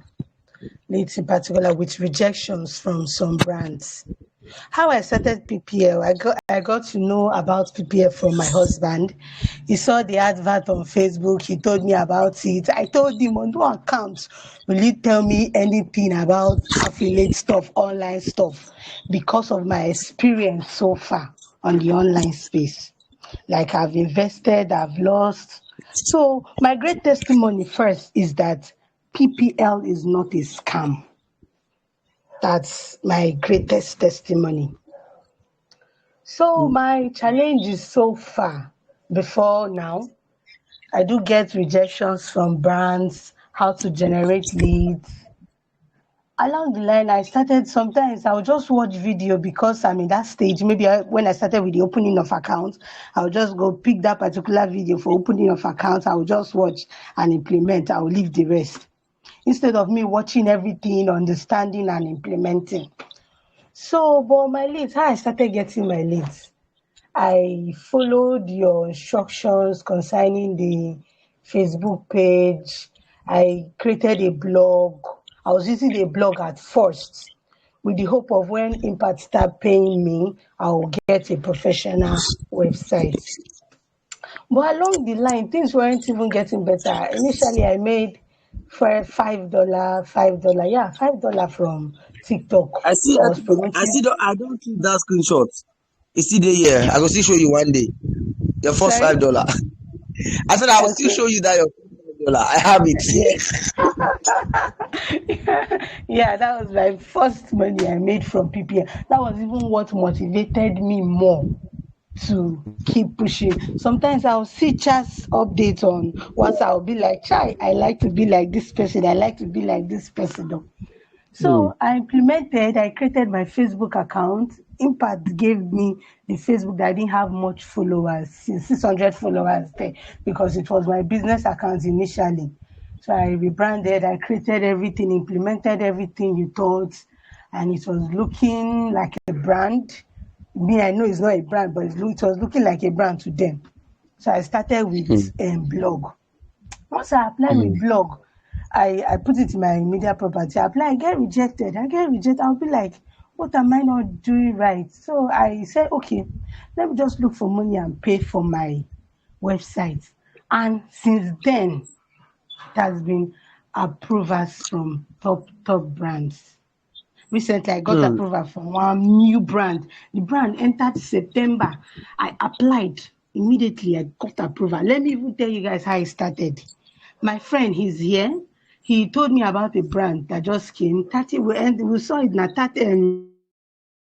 with rejections from some brands. How I started PPL, I got to know about PPL from my husband. He saw the advert on Facebook. He told me about it. I told him, on no account will you tell me anything about affiliate stuff, online stuff, because of my experience so far on the online space. Like I've invested, I've lost. So my great testimony first is that PPL is not a scam. That's my greatest testimony. So my challenges so far, before now, I do get rejections from brands, how to generate leads. Along the line, I started, sometimes I'll just watch video because I'm in that stage. Maybe when I started with the opening of accounts, I'll just go pick that particular video for opening of accounts. I'll just watch and implement. I'll leave the rest. Instead of me watching everything, understanding and implementing. So, but my leads, how I started getting my leads, I followed your instructions concerning the Facebook page. I created a blog. I was using a blog at first with the hope of when Impact start paying me, I'll get a professional website. But along the line, things weren't even getting better. Initially, I made for $5, $5 from TikTok. I see. I was promoting. I don't keep that screenshot. You see there, yeah. I will still show you one day. Your first Sorry? $5. I said I will still Okay. show you that your $5. I have it. Yeah, that was my first money I made from PPL. That was even what motivated me more to keep pushing. Sometimes I'll see chats updates on once I'll be like, Chai, I like to be like this person. I like to be like this person. Though. So I created my Facebook account. Impact gave me the Facebook that I didn't have much followers, 600 followers there, because it was my business account initially. So I rebranded, I created everything, implemented everything you thought, and it was looking like a brand. Me, I know it's not a brand, but it was looking like a brand to them. So I started with blog. Once I apply with blog, I put it in my media property. I apply, I get rejected. I'll be like, what am I not doing right? So I said, okay, let me just look for money and pay for my website. And since then, it has been approvals from top brands. Recently, I got Hmm. approval from one new brand. The brand entered September. I applied immediately. I got approval. Let me even tell you guys how it started. My friend, he's here. He told me about a brand that just came. 30, we saw it na 30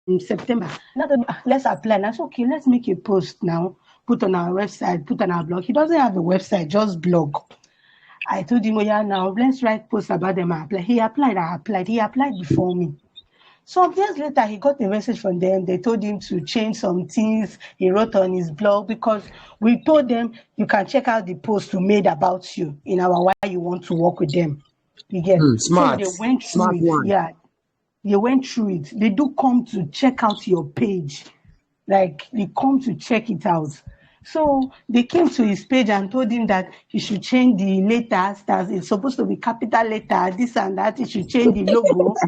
in September. Now, let's apply. And I said, okay, let's make a post now. Put on our website, put on our blog. He doesn't have a website, just blog. I told him, oh yeah, now let's write posts about them. I applied. I applied. He applied before me. Some years later, he got a message from them. They told him to change some things he wrote on his blog because we told them you can check out the post we made about you in our why you want to work with them. You get so Smart. they went through Smart it. one. Yeah, they went through it. They do come to check out your page. Like they come to check it out. So they came to his page and told him that he should change the letters, that it's supposed to be capital letter, this and that. He should change the logo.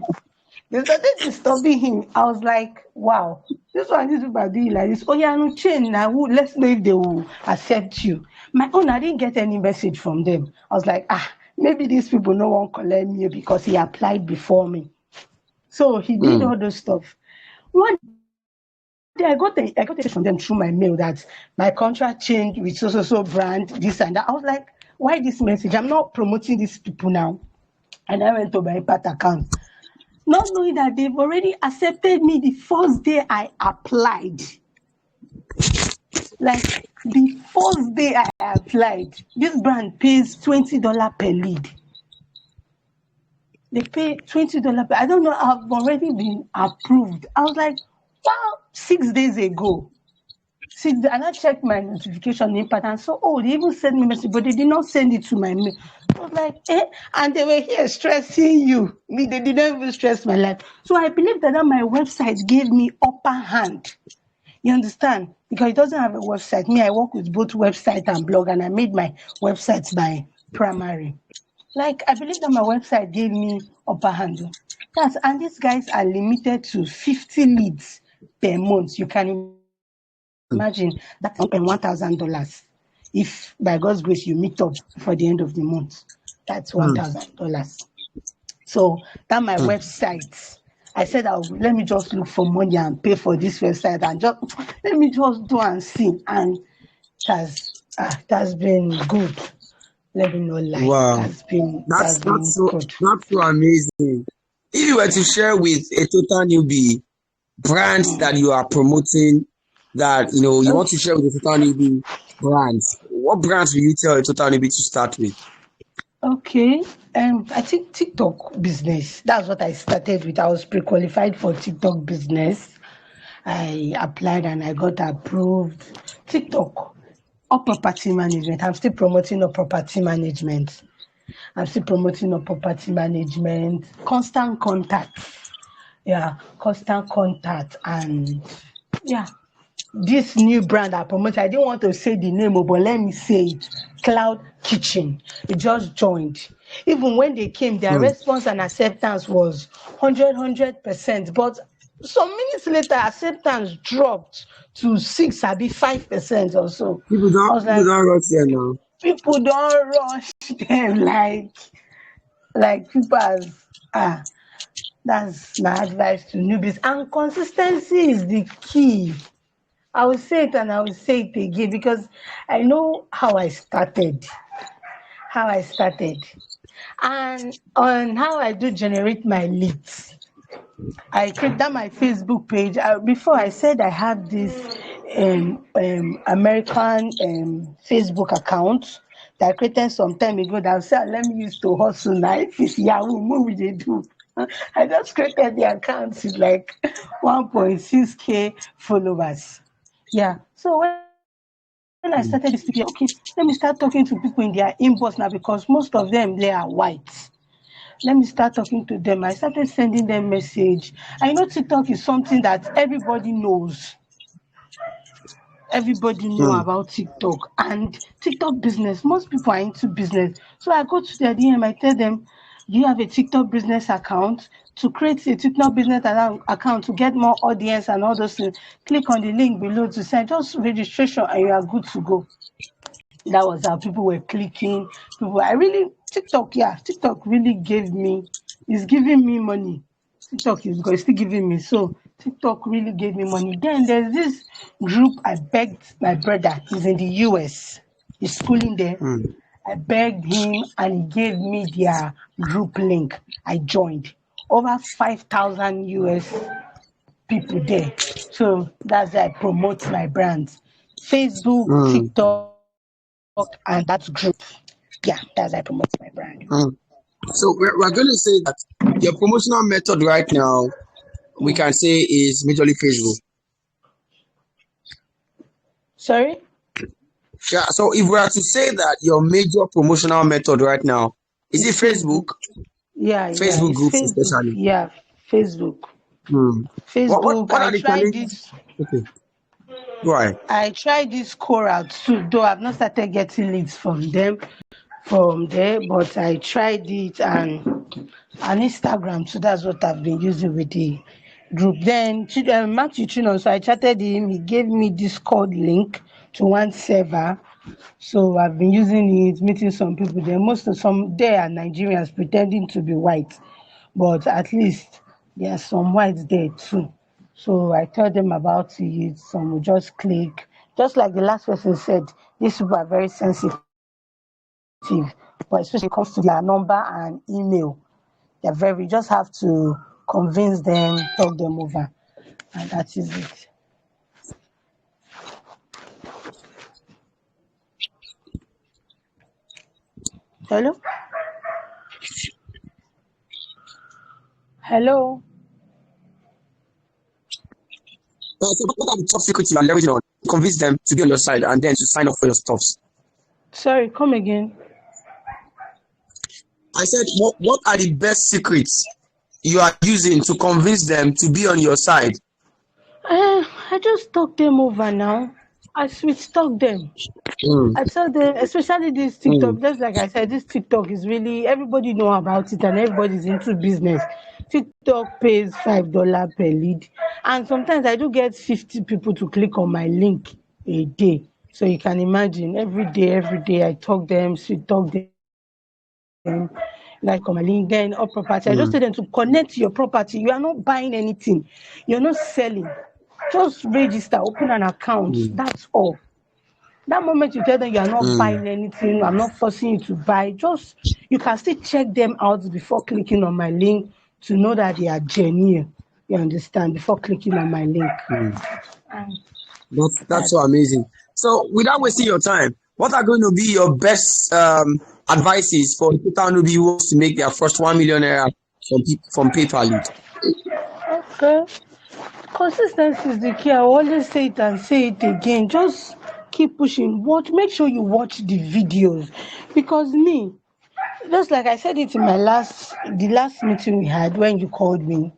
They started disturbing him. I was like, wow, this one, these people are doing like this. Oh, yeah, no change now. Let's know if they will accept you. My own, I didn't get any message from them. I was like, maybe these people no one collect me because he applied before me. So he did Hmm. all those stuff. One day I got a message from them through my mail that my contract changed with so brand, this and that. I was like, why this message? I'm not promoting these people now. And I went to my iPad account, not knowing that they've already accepted me the first day I applied. Like the first day I applied, this brand pays $20 per lead. They pay $20 per. I don't know. I've already been approved. I was like, wow, 6 days ago. See, and I checked my notification impact and so, oh, they even sent me a message, but they did not send it to my mail. I was like, and they were here stressing you. Me, they didn't even stress my life. So I believe that my website gave me upper hand. You understand? Because it doesn't have a website. Me, I work with both website and blog, and I made my website my primary. Like, I believe that my website gave me upper hand. And these guys are limited to 50 leads per month. You can imagine that's $1,000. If by God's grace you meet up for the end of the month, that's $1,000. So that my website, I said, let me just look for money and pay for this website and just let me just do and see. And it has been good. Let me not lie. Wow. It has been good. That's so amazing. If you were to share with a total newbie brands that you are promoting, that you want to share with a total newbie brands, what brands will you tell a total newbie to start with? Okay. I think TikTok business. That's what I started with. I was pre-qualified for TikTok business. I applied and I got approved. TikTok or property management. I'm still promoting property management. Constant contact. Yeah, constant contact. And yeah, this new brand I promoted, I didn't want to say the name, but let me say it. Cloud Kitchen. It just joined. Even when they came, their response and acceptance was 100%. But some minutes later, acceptance dropped to 6, maybe 5% or so. People I don't was people like, don't rush here now. people don't rush them like people as that's my advice to newbies. And consistency is the key. I will say it and I will say it again because I know how I started. And on how I do generate my leads. I created my Facebook page. Before I said I have this American Facebook account that I created some time ago that I said, let me use to hustle now. If it's Yahoo, what will they do? I just created the account with like 1.6K followers. Yeah. So when I started this PPL, okay, let me start talking to people in their inbox now because most of them, they are white. Let me start talking to them. I started sending them message. I know TikTok is something that everybody knows. everybody know Hmm. about TikTok and TikTok business. Most people are into business. So I go to their DM, I tell them, do you have a TikTok business account? To create a TikTok business account to get more audience and all those things, click on the link below to send just registration and you are good to go. That was how people were clicking. People, I really TikTok, yeah, TikTok really is giving me money. TikTok is because it's still giving me. So TikTok really gave me money. Then there's this group I begged my brother. He's in the US. He's schooling there. Hmm. I begged him and he gave me their group link. I joined. Over 5,000 US people there. So that's how I promote my brands. Facebook, Hmm. TikTok, and that group. Yeah, that's how I promote my brand. Hmm. So we're going to say that your promotional method right now, we can say, is majorly Facebook. Sorry? Yeah. So if we are to say that your major promotional method right now, is it It's Facebook. Facebook? Yeah, Facebook it's groups Facebook. especially. Yeah, Facebook. Hmm. Facebook. What I are the tried challenges? this. Okay. Go ahead. I tried this Quora too, though I've not started getting leads from them from there, but I tried it and Instagram. So that's what I've been using with the group. Then Matthew Chinon, so I chatted him. He gave me Discord link to one server. So I've been using it, meeting some people there. Most of some there are Nigerians pretending to be white, but at least there are some whites there too. So I tell them about it. Some will just click. Just like the last person said, these people are very sensitive, but especially when it comes to their number and email, they're very. You just have to convince them, talk them over, and that is it. Hello, hello. So what are the top secrets you are leveraging on to convince them to be on your side and then to sign up for your stuffs? Sorry, come again. I said, what are the best secrets you are using to convince them to be on your side? I just talk them over now. I sweet talk them. Mm. I tell them, especially this Mm. TikTok, just like I said, this TikTok is really everybody know about it and everybody's into business. TikTok pays $5 per lead. And sometimes I do get 50 people to click on my link a day. So you can imagine every day I talk them, sweet talk them, like on my link, then up property. I just Mm. tell them to connect to your property. You are not buying anything, you're not selling. Just register, open an account. Mm. That's all. That moment you tell them you are not Mm. buying anything, I'm not forcing you to buy, just you can still check them out before clicking on my link to know that they are genuine. You understand? Before clicking on my link. Mm. And That's so that's amazing. So without wasting your time, what are going to be your best advices for people newbie who wants to make their first 1 million naira from PayPal lead? okay. Consistency is the key. I always say it and say it again. Just keep pushing. Make sure you watch the videos. Because me, just like I said it in the last meeting we had when you called me,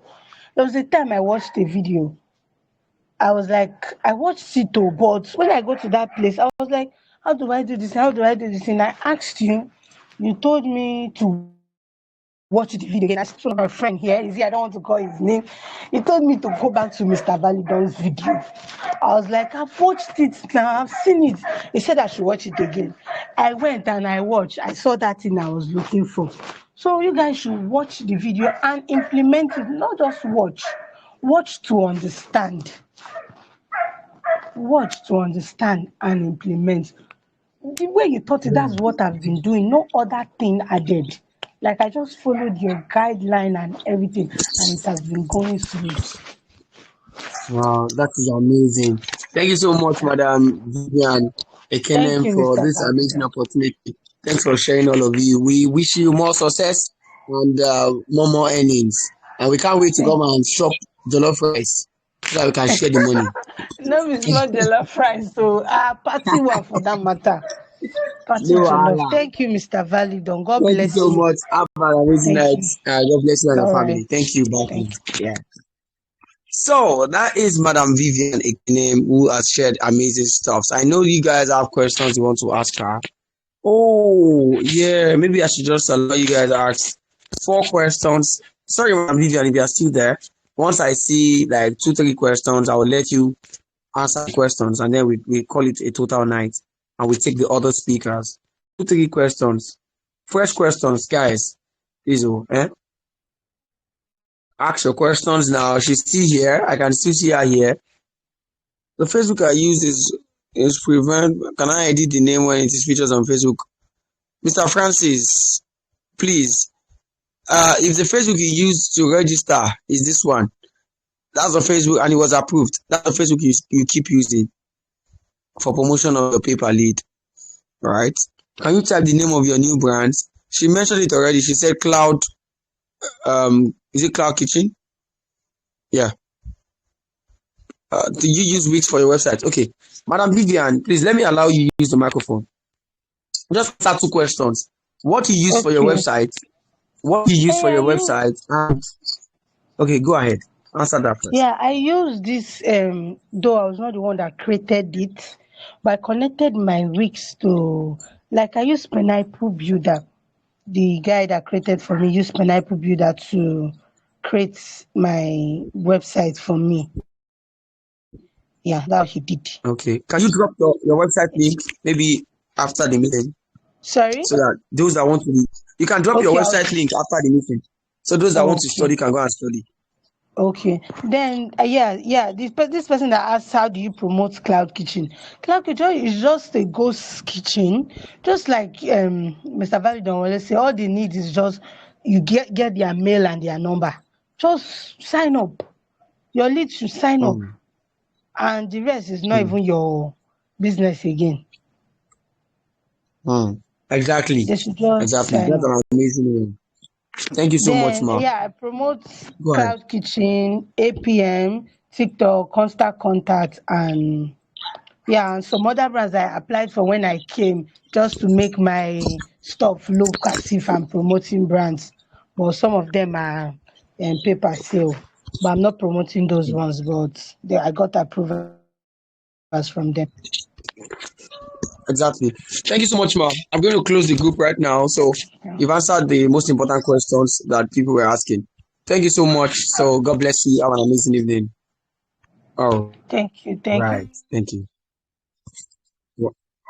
there was a time I watched a video. I was like, I watched it too, but when I go to that place, I was like, how do I do this? How do I do this? And I asked you, you told me to watch the video again. I saw my friend here, is he? I don't want to call his name. He told me to go back to Mr. Validon's video. I was like, I've watched it now, I've seen it. He said I should watch it again. I went and I watched. I saw that thing I was looking for. So you guys should watch the video and implement it, not just watch. Watch to understand. Watch to understand and implement. The way you taught it, that's what I've been doing. No other thing added. Like I just followed your guideline and everything, and it has been going smooth. Wow, that is amazing. Thank you so much, Madam Vivian Thank Ekenem, you, for Mr. this amazing Valida. opportunity. Thanks for sharing all of you. We wish you more success and more earnings. And we can't wait to Thank come and shop jollof rice so that we can share the money. No, it's not jollof rice, so party one for that matter. Party No, jollof. Allah. Thank you, Mr. Validon. God Thank you bless so you. much. Have an amazing Thank night. you. God bless you and your All family. right. Thank you. Bye. Thank you. Yeah. So that is Madam Vivian Ekinem, who has shared amazing stuff. So I know you guys have questions you want to ask her. Oh, yeah, maybe I should just allow you guys to ask 4 questions. Sorry, Madam Vivian, if you are still there. Once I see like 2, 3 questions, I will let you answer the questions, and then we call it a total night, and we take the other speakers. 2, 3 questions. Fresh questions, guys. Please, ask your questions now. She's still here. I can still see her here. The Facebook I use is prevent. Can I edit the name when it is features on Facebook? Mr. Francis, please. If the Facebook you use to register is this one, that's the Facebook, and it was approved. That's the Facebook you keep using for promotion of your paper lead. All right. Can you type the name of your new brand? She mentioned it already. She said Cloud. Is it Cloud Kitchen? Yeah. Do you use Wix for your website? Okay, Madam Vivian, please let me allow you use the microphone. Just answer 2 questions. What you use for your Okay. website? What you use for I your use website? And okay, go ahead. Answer that first. yeah, I use this though I was not the one that created it, but I connected my Wix to like I use Pineapple Builder. The guy that created for me used Pineapple Builder to create my website for me. Yeah, that's what he did. Okay. Can you drop your website link maybe after the meeting Sorry? so that those that want to you can drop your Okay, website link after the meeting. So those that want to okay. study can go and study. Okay. Then, yeah. This person that asks, how do you promote Cloud Kitchen? Cloud Kitchen is just a ghost kitchen, just like Mr. Validon always say. All they need is just you get their mail and their number. Just sign up. Your lead should sign up, Mm, and the rest is not mm, even your business again. mm. Exactly. They should just Exactly. sign That's up. an amazing one. Thank you so much, Then, Ma. yeah, I promote Go ahead. Cloud Kitchen, APM, TikTok, Constant Contact, and yeah, and some other brands I applied for when I came just to make my stuff look as if I'm promoting brands. But some of them are paper sale. But I'm not promoting those ones, but I got approvals from them. Exactly. Thank you so much, Ma. I'm going to close the group right now. So Yeah. you've answered the most important questions that people were asking. Thank you so much. So God bless you. Have an amazing evening. All Thank you. Thank you. right. Thank you.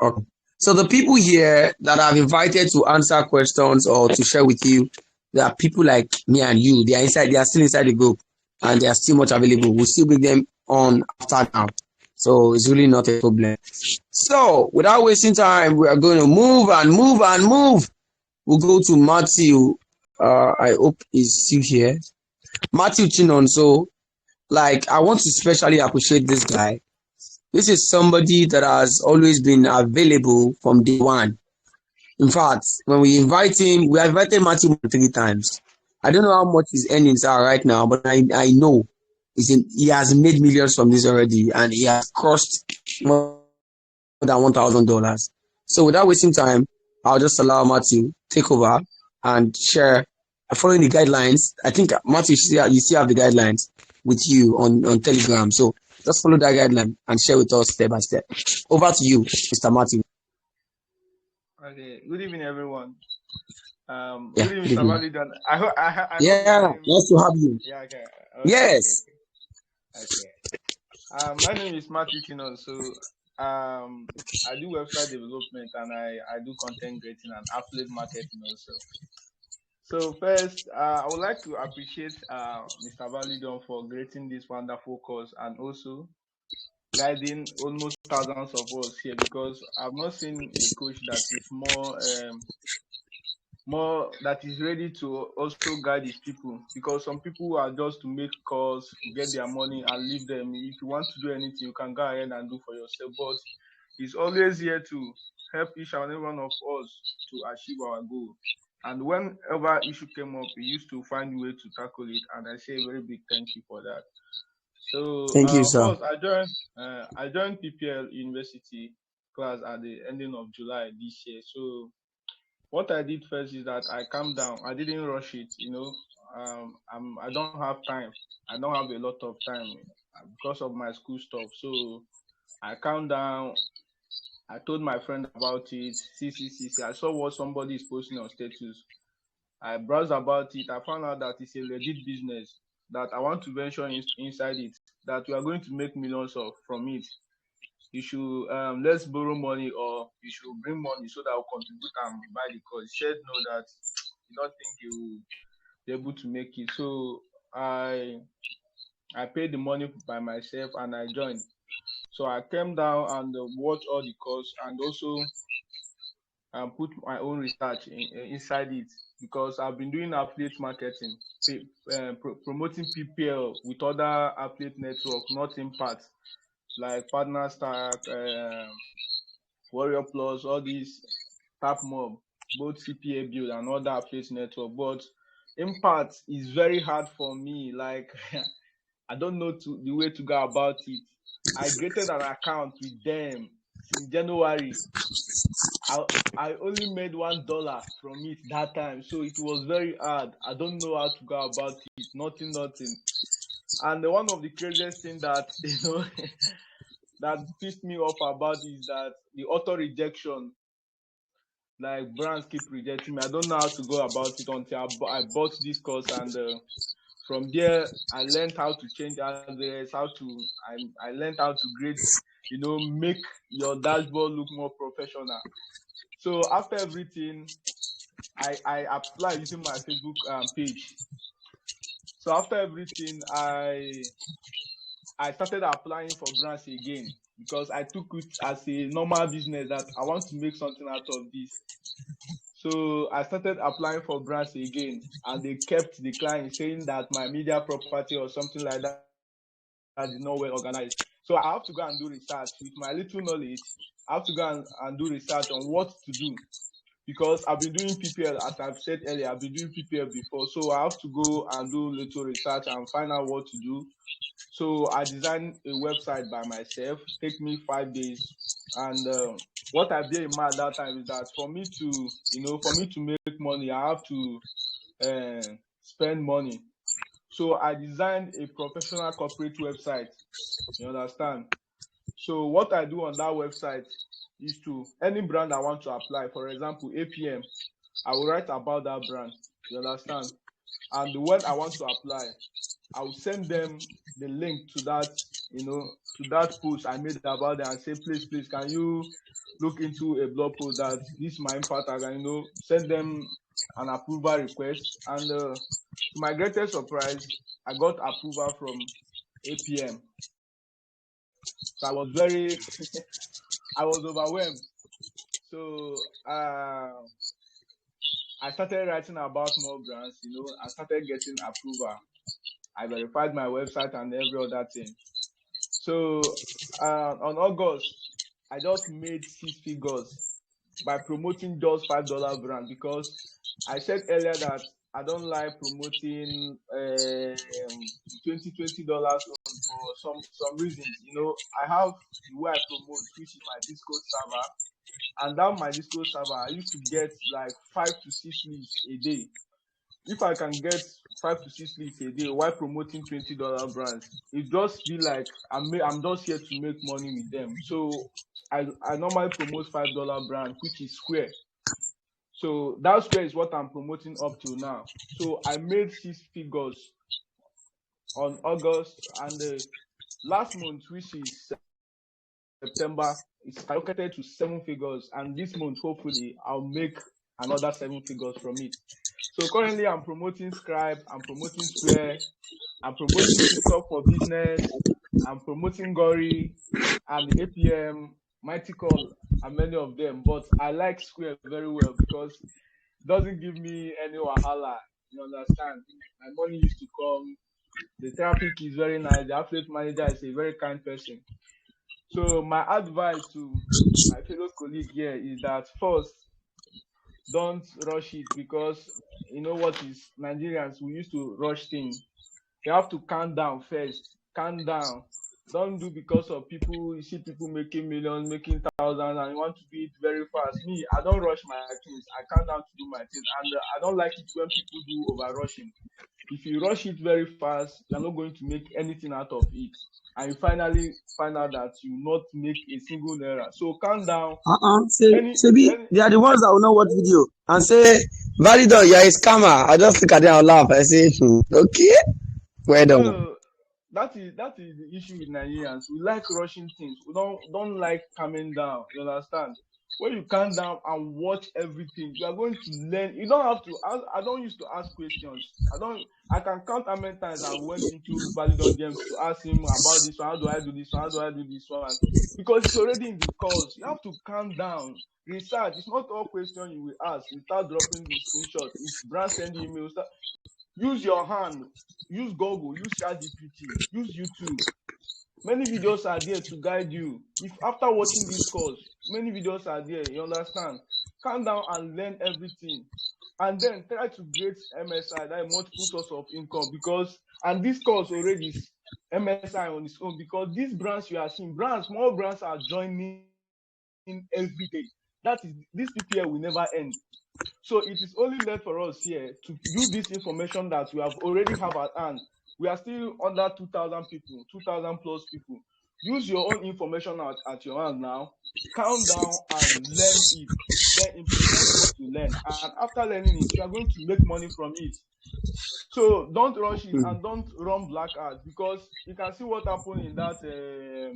Okay. So the people here that I've invited to answer questions or to share with you, there are people like me and you. They are inside. They are still inside the group, and they are still much available. We'll still bring them on after now. So it's really not a problem. So without wasting time, we are going to move and move and move. We'll go to Matthew. I hope he's still here. Matthew Chinon. So, like, I want to especially appreciate this guy. This is somebody that has always been available from day one. In fact, when we invite him, we have invited Matthew 3 times. I don't know how much his earnings are right now, but I know he has made millions from this already, and he has crossed more than $1,000. So without wasting time, I'll just allow Matthew take over and share following the guidelines. I think Matthew, you still have the guidelines with you on Telegram. So just follow that guideline and share with us step by step. Over to you, Mr. Matthew. Okay. Good evening, everyone. Yeah, Good evening, good Mr. evening. Validan. I hope Yeah, my name. nice to have you. Yeah. Okay. Yes. Okay. My name is Matthew Chinon. So, I do website development and I do content creating and affiliate marketing also. So first, I would like to appreciate Mr. Validon for creating this wonderful course and also guiding almost thousands of us here because I've not seen a coach that is more that is ready to also guide his people because some people are just to make calls, get their money and leave them. If you want to do anything, you can go ahead and do for yourself. But he's always here to help each and every one of us to achieve our goal. And whenever issue came up, he used to find a way to tackle it. And I say a very big thank you for that. So Thank you, sir. first, I joined PPL University class at the ending of July this year. So what I did first is that I calmed down. I didn't rush it. I don't have time. I don't have a lot of time because of my school stuff. So I calmed down. I told my friend about it. See. I saw what somebody is posting on status. I browsed about it. I found out that it's a legit business, that I want to venture inside it, that we are going to make millions from it. You should let's borrow money, or you should bring money so that I'll contribute and buy the course. He said no, that he don't think he will be able to make it. So I paid the money by myself and I joined. So I came down and watched all the course, and also put my own research inside it, because I've been doing affiliate marketing, promoting PPL with other affiliate network, not Impact, like Partner Stack, Warrior Plus, all these TapMob, both CPA Build and other affiliate network. But Impact is very hard for me. Like I don't know the way to go about it. I created an account with them since January. I only made $1 from it that time, so it was very hard. I don't know how to go about it. Nothing. And one of the craziest thing that that pissed me off about is that the auto rejection. Like brands keep rejecting me. I don't know how to go about it until I bought this course, and from there I learned how to change address, I learned how to grade, make your dashboard look more professional. So after everything, I applied using my Facebook page. So after everything, I started applying for brands again, because I took it as a normal business that I want to make something out of this. So I started applying for brands again, and they kept declining, saying that my media property or something like that is not well organized. So I have to go and do research. With my little knowledge, I have to go and do research on what to do, because I've been doing PPL, as I've said earlier. I've been doing PPL before, so I have to go and do little research and find out what to do. So I designed a website by myself. Take me 5 days, and what I bear in mind at that time is that for me to make money, I have to spend money. So I designed a professional corporate website. You understand? So what I do on that website is to any brand I want to apply, for example, APM, I will write about that brand. You understand? And when I want to apply, I will send them the link to that, to that post I made about them, and say, please, can you look into a blog post that this is my impact, and send them an approval request. And to my greatest surprise, I got approval from APM. So I was very I was overwhelmed. So I started writing about more brands. I started getting approval. I verified my website and every other thing. So on August, I just made 6 figures by promoting just $5 brand, because I said earlier that I don't like promoting $20 for some reasons. I have the way I promote, which is my Discord server. And down my Discord server, I used to get like 5 to 6 leads a day. If I can get 5 to 6 leads a day while promoting $20 brands, it just feel like I'm just here to make money with them. So I normally promote $5 brand, which is Square. So that Square is what I'm promoting up to now. So I made 6 figures on August, and the last month, which is September, it's skyrocketed to 7 figures, and this month hopefully I'll make another 7 figures from it. So currently I'm promoting Scribe, I'm promoting Square, I'm promoting TikTok for business, I'm promoting Gory and APM, Mythical, and many of them. But I like Square very well because it doesn't give me any wahala. You understand? My money used to come. The traffic is very nice. The affiliate manager is a very kind person. So my advice to my fellow colleague here is that first, don't rush it, because you know what is Nigerians, we used to rush things. You have to calm down first. Calm down. Don't do because of people. You see people making millions, making thousands, and you want to do it very fast. Me, I don't rush my things. I calm down to do my things, and I don't like it when people do over rushing. If you rush it very fast, you're not going to make anything out of it. And you finally find out that you not make a single error. So calm down. Any They are the ones that will not watch video and say, Validon, you're a scammer. I just look at them and laugh. I say, okay, well done. no, that is the issue with Nigerians. We like rushing things. We don't like calming down. You understand? When you calm down and watch everything, you are going to learn. You don't have to ask. I don't used to ask questions. I can count how many times I went into Validon Games to ask him about this one. How do I do this one? How do I do this one? Because it's already in the course. You have to calm down. Research. It's not all questions you will ask. You start dropping the screenshots. If brand send emails, use your hand. Use Google. Use ChatGPT. Use YouTube. Many videos are there to guide you. If after watching this course, many videos are there, you understand? Calm down and learn everything. And then try to create MSI, that is multiple source of income, and this course already is MSI on its own, because these brands you are seeing, small brands are joining in every day. That is, this PPL will never end. So it is only left for us here to use this information that we have already have at hand. We are still under 2,000 people, 2,000 plus people. Use your own information at your hand now. Calm down and learn it. Then implement what you learn. And after learning it, you are going to make money from it. So don't rush it and don't run black art, because you can see what happened in that the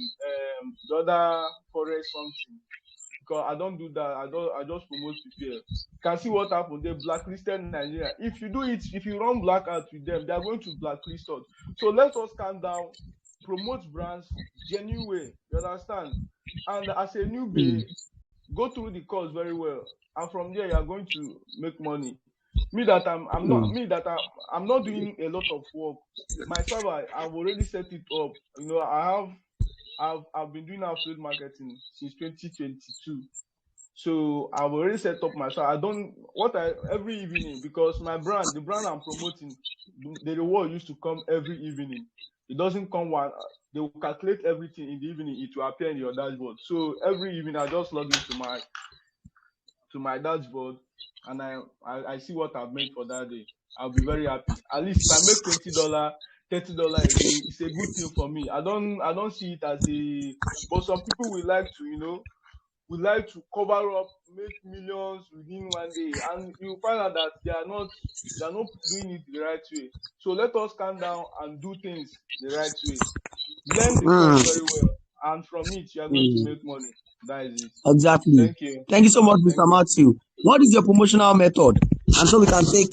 other forest something. Because I don't do that. I just promote PPL. You can see what happened. They blacklisted Nigeria. If you do it, if you run black art with them, they are going to blacklist us. So let us calm down, promote brands genuine way. You understand? And as a newbie, go through the course very well, and from there you are going to make money. I'm not doing a lot of work. My server, I've already set it up. You know, I've been doing affiliate marketing since 2022. So I've already set up myself. Every evening, because the brand I'm promoting, the reward used to come every evening. It doesn't come one. They will calculate everything in the evening. It will appear in your dashboard. So every evening I just log into my dashboard, and I see what I've made for that day. I'll be very happy. At least if I make $20, $30 a day, it's a good thing for me. I don't see it as but some people will like to cover up, make millions within one day, and you find out that they are not doing it the right way. So let us calm down and do things the right way. Learn the course very well, and from it you are going to make money. That is it. Exactly. Thank you. Thank you so much, Mr. Matthew. What is your promotional method? And so we can take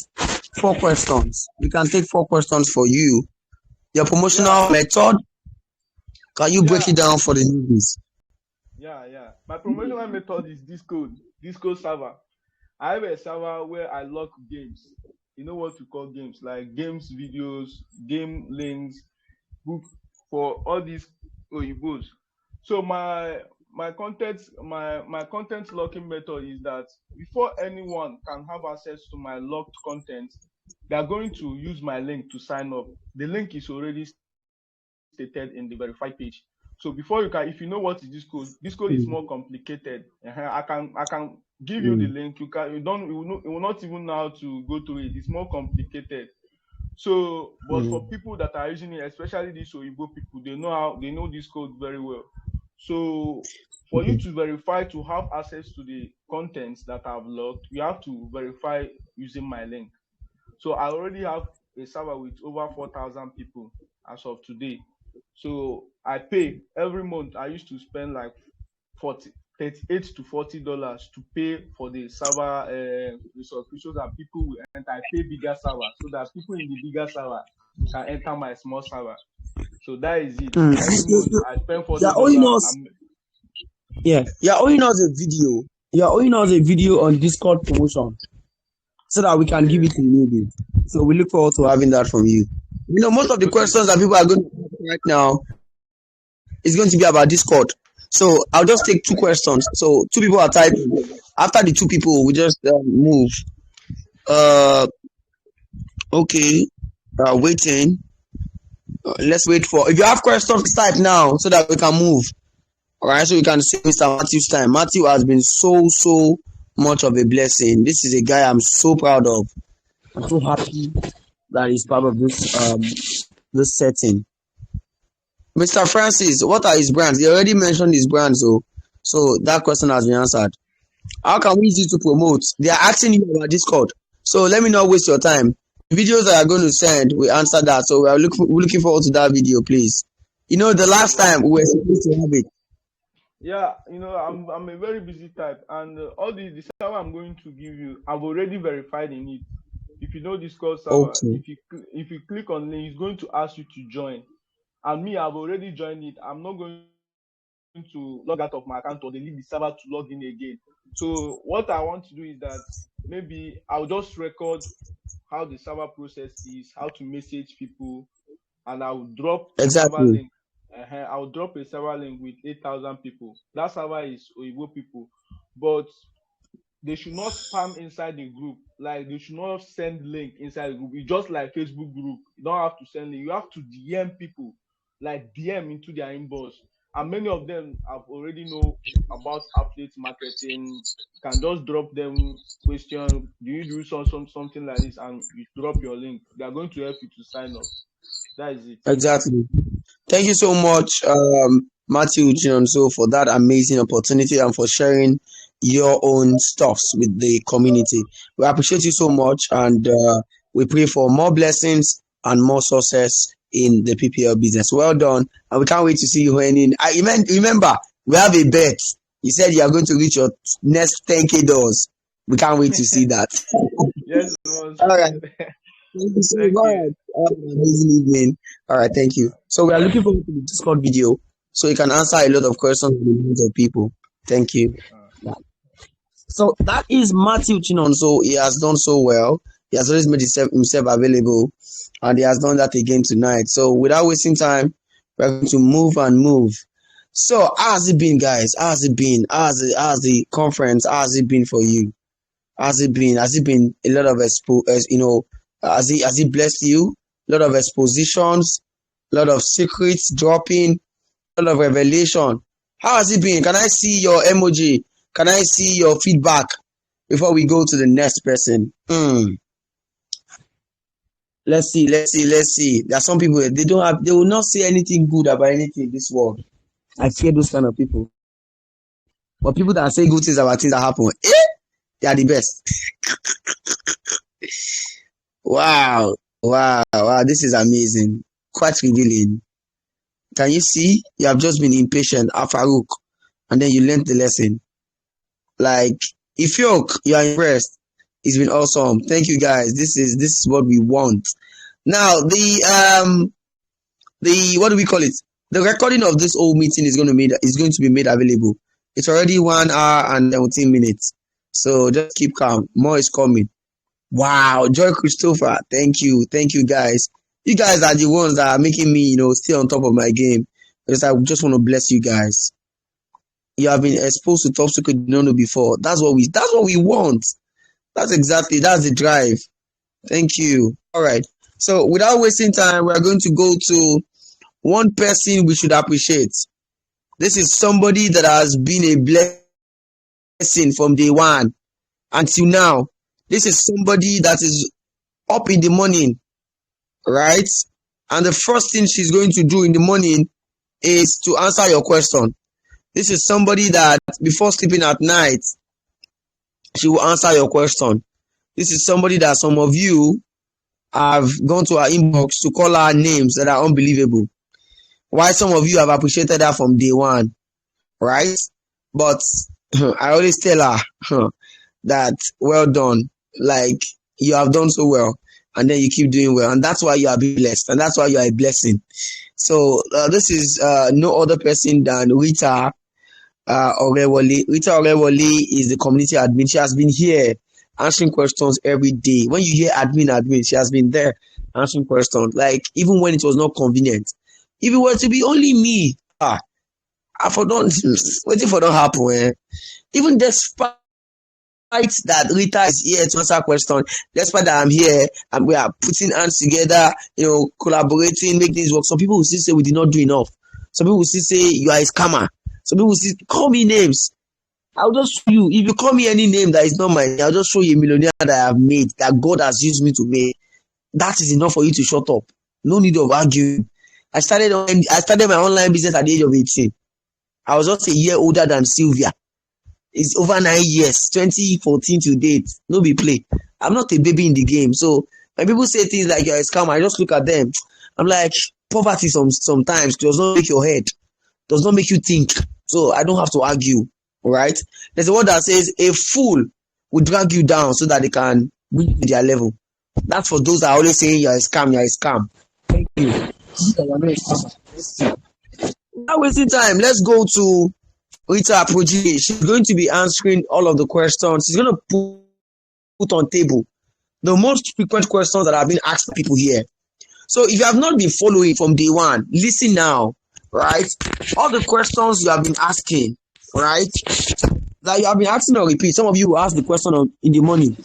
4 questions. We can take 4 questions for you. Your promotional method, can you break it down for the newbies? Yeah. My promotional method is Discord server. I have a server where I lock games. You know what we call games, like games videos, game links, book for all these oyibos. So my content locking method is that before anyone can have access to my locked content, they are going to use my link to sign up. The link is already stated in the verified page. So before you can, if you know what is this code is more complicated. I can give you the link. You will not even know how to go through it. It's more complicated. So, but for people that are using it, especially these Oyibo people, they know this code very well. So for you to verify to have access to the contents that I've logged, you have to verify using my link. So I already have a server with over 4,000 people as of today. So I pay every month. I used to spend like $38 to $40 to pay for the server subscriptions, and people will enter. I pay bigger server so that people in the bigger server can enter my small server. So that is it. Every month I spend $40. You're owing us a video. You're owing us a video on Discord promotion, so that we can give it to you. So we look forward to having that from you. You know, most of the questions that people are going to ask right now is going to be about Discord. So I'll just take 2 questions. So 2 people are typing. After the 2 people, we just move. Okay. Waiting. Let's wait for. If you have questions, type now so that we can move. All right. So we can see Mr. Matthew's time. Matthew has been so much of a blessing. This is a guy I'm so proud of. I'm so happy that is part of this setting. Mr. Francis, what are his brands? He already mentioned his brands, so that question has been answered. How can we use it to promote? They are asking you about Discord. So let me not waste your time. The videos that I'm going to send, we answer that. So we're looking forward to that video, please. You know, the last time we were supposed to have it. Yeah, I'm a very busy type, and all the server I'm going to give you, I've already verified in it. If you know Discord server, Okay. if you click on link, it's going to ask you to join. And me, I've already joined it. I'm not going to log out of my account or delete the server to log in again. So what I want to do is that maybe I'll just record how the server process is, how to message people, and I'll drop a server Exactly. link. I'll drop a server link with 8,000 people. That server is Oyibo people, but they should not spam inside the group. Like, they should not send link inside the group. It's just like Facebook group. You don't have to send link. You have to DM people, like DM into their inbox. And many of them have already know about affiliate marketing. Can just drop them question. Do you do something like this? And you drop your link. They are going to help you to sign up. That is it. Exactly. Thank you so much, Matthew Chinonso, for that amazing opportunity and for sharing your own stuffs with the community. We appreciate you so much, and we pray for more blessings and more success in the PPL business. Well done, and we can't wait to see you earning. Remember, we have a bet. You said you are going to reach your next 10K dollars. We can't wait to see that. Yes, boss. All right. Thank you so Thank much. you. Have an amazing evening. All right, thank you. So we are looking forward to the Discord video so you can answer a lot of questions from the minds of people. Thank you. So that is Matthew Chinonso. He has done so well. He has always made himself available, and he has done that again tonight. So without wasting time, we're going to move. So how has it been, guys? How has it been? How's the conference? How has it been for you? Has it been a lot of has it blessed you? A lot of expositions, a lot of secrets dropping, a lot of revelation. How has it been? Can I see your emoji? Can I see your feedback before we go to the next person? Let's see. There are some people, they will not say anything good about anything in this world. I fear those kind of people. But people that say good things about things that happen, they are the best. Wow, this is amazing. Quite revealing. Can you see? You have just been impatient, Farouk, and then you learned the lesson. Like, Ifyok, you are impressed. It's been awesome. Thank you, guys. This is what we want. Now, the what do we call it? The recording of this whole meeting is going to be made available. It's already 1 hour and 17 minutes. So just keep calm. More is coming. Wow, Joy Christopher, thank you, guys. You guys are the ones that are making me, stay on top of my game. Because I just want to bless you guys. You have been exposed to top secret you don't know before. That's what we want. That's the drive. Thank you. All right. So without wasting time, we are going to go to one person we should appreciate. This is somebody that has been a blessing from day one until now. This is somebody that is up in the morning, right? And the first thing she's going to do in the morning is to answer your question. This is somebody that before sleeping at night, she will answer your question. This is somebody that some of you have gone to her inbox to call her names that are unbelievable. Why some of you have appreciated her from day one, right? But I always tell her that well done. Like, you have done so well, and then you keep doing well, and that's why you are blessed, and that's why you are a blessing. So this is no other person than Rita Orewole. Rita Orewole is the community admin. She has been here answering questions every day. When you hear admin, she has been there answering questions. Like, even when it was not convenient, if it were to be only me, I waiting for don't happen. Even despite that Rita is here to answer questions, despite that I'm here and we are putting hands together, collaborating, make things work. Some people will still say we did not do enough. Some people will still say you are a scammer. Some people will still call me names. I'll just show you. If you call me any name that is not mine, I'll just show you a millionaire that I have made, that God has used me to make. that is enough for you to shut up. No need of arguing. I started my online business at the age of 18. I was just a year older than Sylvia. It's over 9 years, 2014 to date. No be play. I'm not a baby in the game. So when people say things like you're a scammer, I just look at them. I'm like, poverty sometimes does not make your head, does not make you think. So I don't have to argue. All right. There's a word that says a fool will drag you down so that they can bring you to their level. That's for those that are always saying you're a scam, you're a scam. Thank you. Not wasting time. Let's go to Rita Apogee. She's going to be answering all of the questions. She's going to put on table the most frequent questions that have been asked by people here. So if you have not been following from day one, listen now, right? All the questions you have been asking, right? That you have been asking on repeat. Some of you will ask the question in the morning.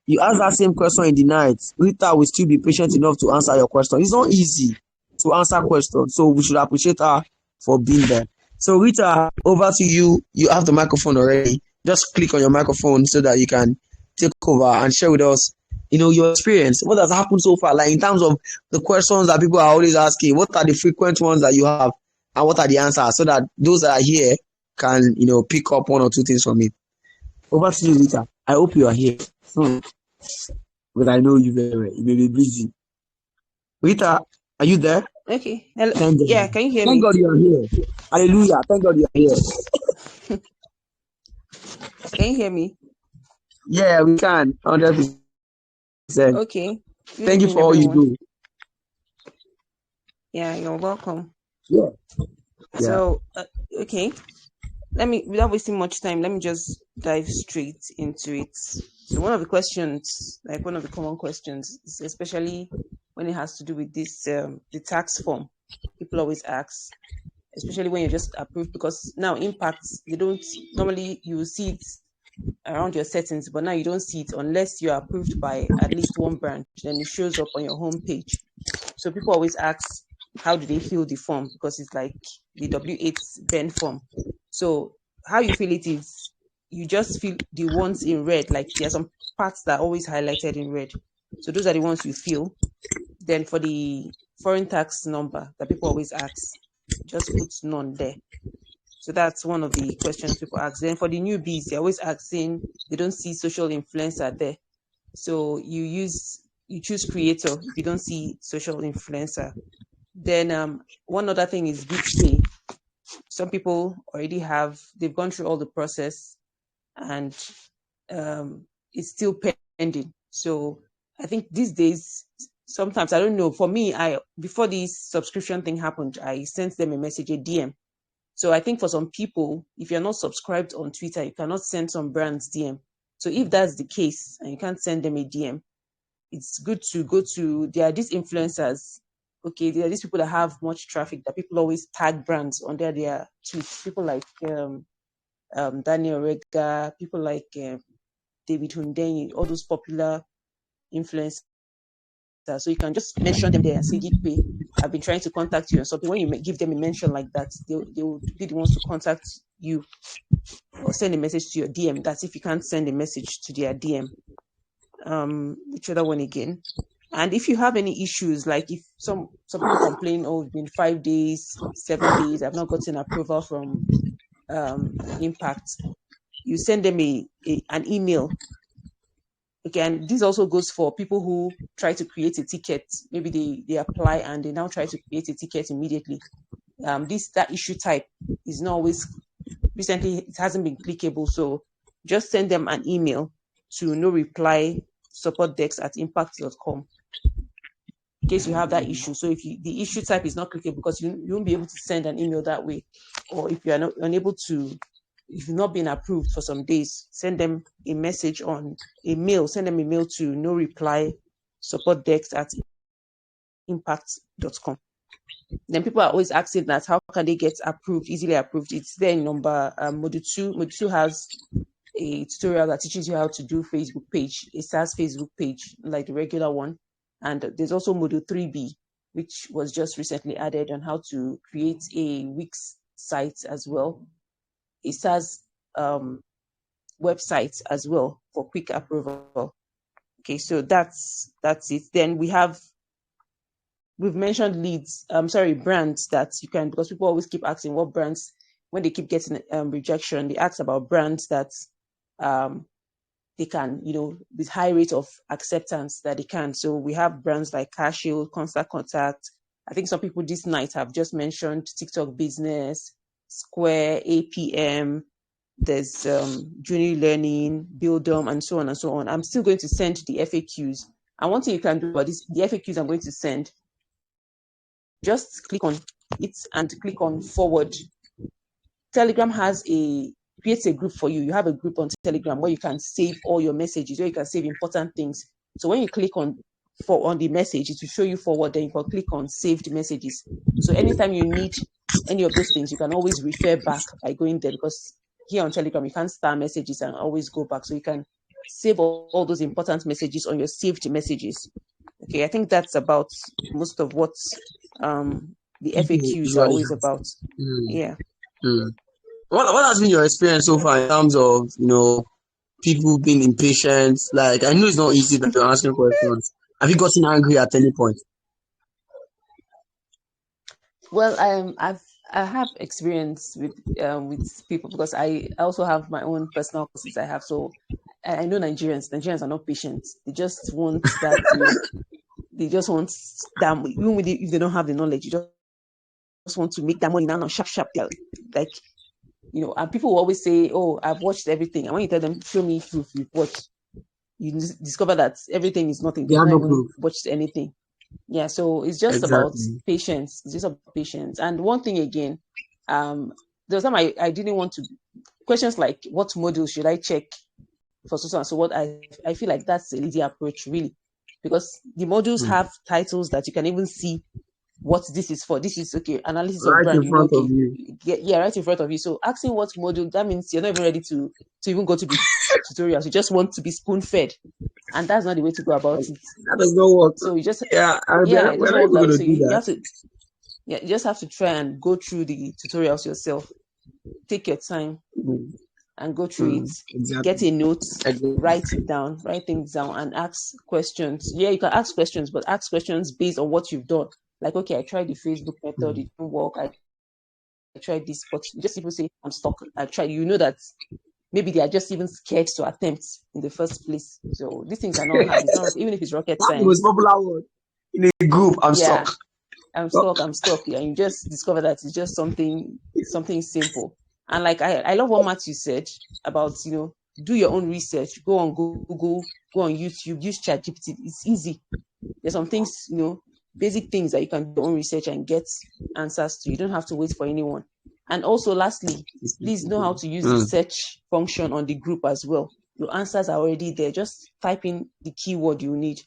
You ask that same question in the night. Rita will still be patient enough to answer your question. It's not easy to answer questions, so we should appreciate her for being there. So Rita, over to you. You have the microphone already. Just click on your microphone so that you can take over and share with us, your experience. What has happened so far? Like in terms of the questions that people are always asking, what are the frequent ones that you have and what are the answers so that those that are here can, pick up one or two things from it. Over to you, Rita. I hope you are here. But I know you very well. You may be busy. Rita, are you there? Okay. Hello. Thank God. Yeah, can you hear Thank me? God you are here. Hallelujah. Thank God you are here. Can you hear me? Yeah, we can. 100%. Okay. Good Thank you evening, for all you everyone. do. Yeah, you're welcome. Yeah. So, okay. Without wasting much time, let me just dive straight into it. So one of the questions, like one of the common questions, is especially when it has to do with this, the tax form, people always ask, especially when you're just approved, because now impacts, they don't, normally you will see it around your settings, but now you don't see it unless you're approved by at least one branch, then it shows up on your homepage. So people always ask, how do they fill the form? Because it's like the W8 Ben form. So how you fill it is you just fill the ones in red, like there are some parts that are always highlighted in red. So those are the ones you fill. Then for the foreign tax number that people always ask, just put none there. So that's one of the questions people ask. Then for the newbies, they're always asking, they don't see social influencer there. So you choose creator if you don't see social influencer. Then one other thing is BitPay. Some people already they've gone through all the process and it's still pending. So I think these days, sometimes, I don't know, for me, before this subscription thing happened, I sent them a message, a DM. So I think for some people, if you're not subscribed on Twitter, you cannot send some brands DM. So if that's the case and you can't send them a DM, it's good to go to, there are these influencers. Okay, there are these people that have much traffic that people always tag brands under their tweets. People like Daniel Rega, people like David Hundenyi, all those popular influencers. So you can just mention them there and say, Geekpay, I've been trying to contact you or something. When you give them a mention like that, they will be the ones to contact you or send a message to your DM. That's if you can't send a message to their DM. Which other one again? And if you have any issues, like if some people complain, oh, it's been 5 days, 7 days, I've not gotten approval from Impact, you send them an email. Okay, and this also goes for people who try to create a ticket. Maybe they apply and they now try to create a ticket immediately. That issue type is not always, recently it hasn't been clickable. So just send them an email to no reply supportdesk@impact.com in case you have that issue. So if the issue type is not clickable, because you won't be able to send an email that way, or if you are not unable to, if you've not been approved for some days, send them a message on a mail. Send them a mail to no reply supportdesk@impact.com. Then people are always asking that how can they get approved, easily approved? It's there in number module 2. Module 2 has a tutorial that teaches you how to do Facebook page, a SaaS Facebook page, like the regular one. And there's also module 3B, which was just recently added on how to create a Wix site as well, a SaaS website as well for quick approval. Okay, so that's it. Then we've mentioned leads. Brands that you can, because people always keep asking what brands, when they keep getting rejection, they ask about brands that they can, with high rate of acceptance that they can. So we have brands like CareShield, Constant Contact. I think some people this night have just mentioned TikTok Business, Square, APM. There's Junior Learning, Buildum, and so on and so on. I'm still going to send the FAQs. And one thing you can do about this, the FAQs I'm going to send, just click on it and click on forward. Telegram creates a group for you. You have a group on Telegram where you can save all your messages, where you can save important things. So when you click on the message, it will show you forward, then you can click on saved messages. So anytime you need any of those things, you can always refer back by going there, because here on Telegram, you can't star messages and always go back. So you can save all those important messages on your saved messages. Okay, I think that's about most of what the FAQs are always about. Yeah. What has been your experience so far in terms of, people being impatient? Like, I know it's not easy that you're answering questions. Have you gotten angry at any point? Well, I have experience with people, because I also have my own personal courses I have. So I know Nigerians are not patient. They just want that. They just want that. Even if they don't have the knowledge, you just want to make that money now, sharp. Like, and people will always say, "Oh, I've watched everything." And when you tell them, "Show me proof you've watched," you discover that everything is nothing. They've not even watched anything. Yeah, so it's just about patience. It's just about patience. And one thing again, there was time I didn't want to questions like what module should I check for so and so what. I feel like that's a lazy approach, really, because the modules have titles that you can even see what this is for. This is analysis of brand. In front of you. Yeah, right in front of you. So asking what module, that means you're not even ready to even go to the tutorials. You just want to be spoon fed, and that's not the way to go about it. That does not work. So you just it doesn't work that way. So you have to, you just have to try and go through the tutorials yourself. Take your time and go through it. Exactly. Get a note, write things down, and ask questions. Yeah, you can ask questions, but ask questions based on what you've done. Like, okay, I tried the Facebook method, it didn't work. I tried this, but just people say I'm stuck. I tried. That maybe they are just even scared to attempt in the first place. So these things are not hard. It's not, even if it's rocket science. It was popular word in a group. I'm stuck. I'm stuck. Yeah, you just discover that it's just something simple. And like I love what Matthew said about do your own research. Go on Google, go on YouTube, use ChatGPT. It's easy. There's some things basic things that you can do your own research and get answers to. You don't have to wait for anyone. And also, lastly, please know how to use the search function on the group as well. Your answers are already there. Just type in the keyword you need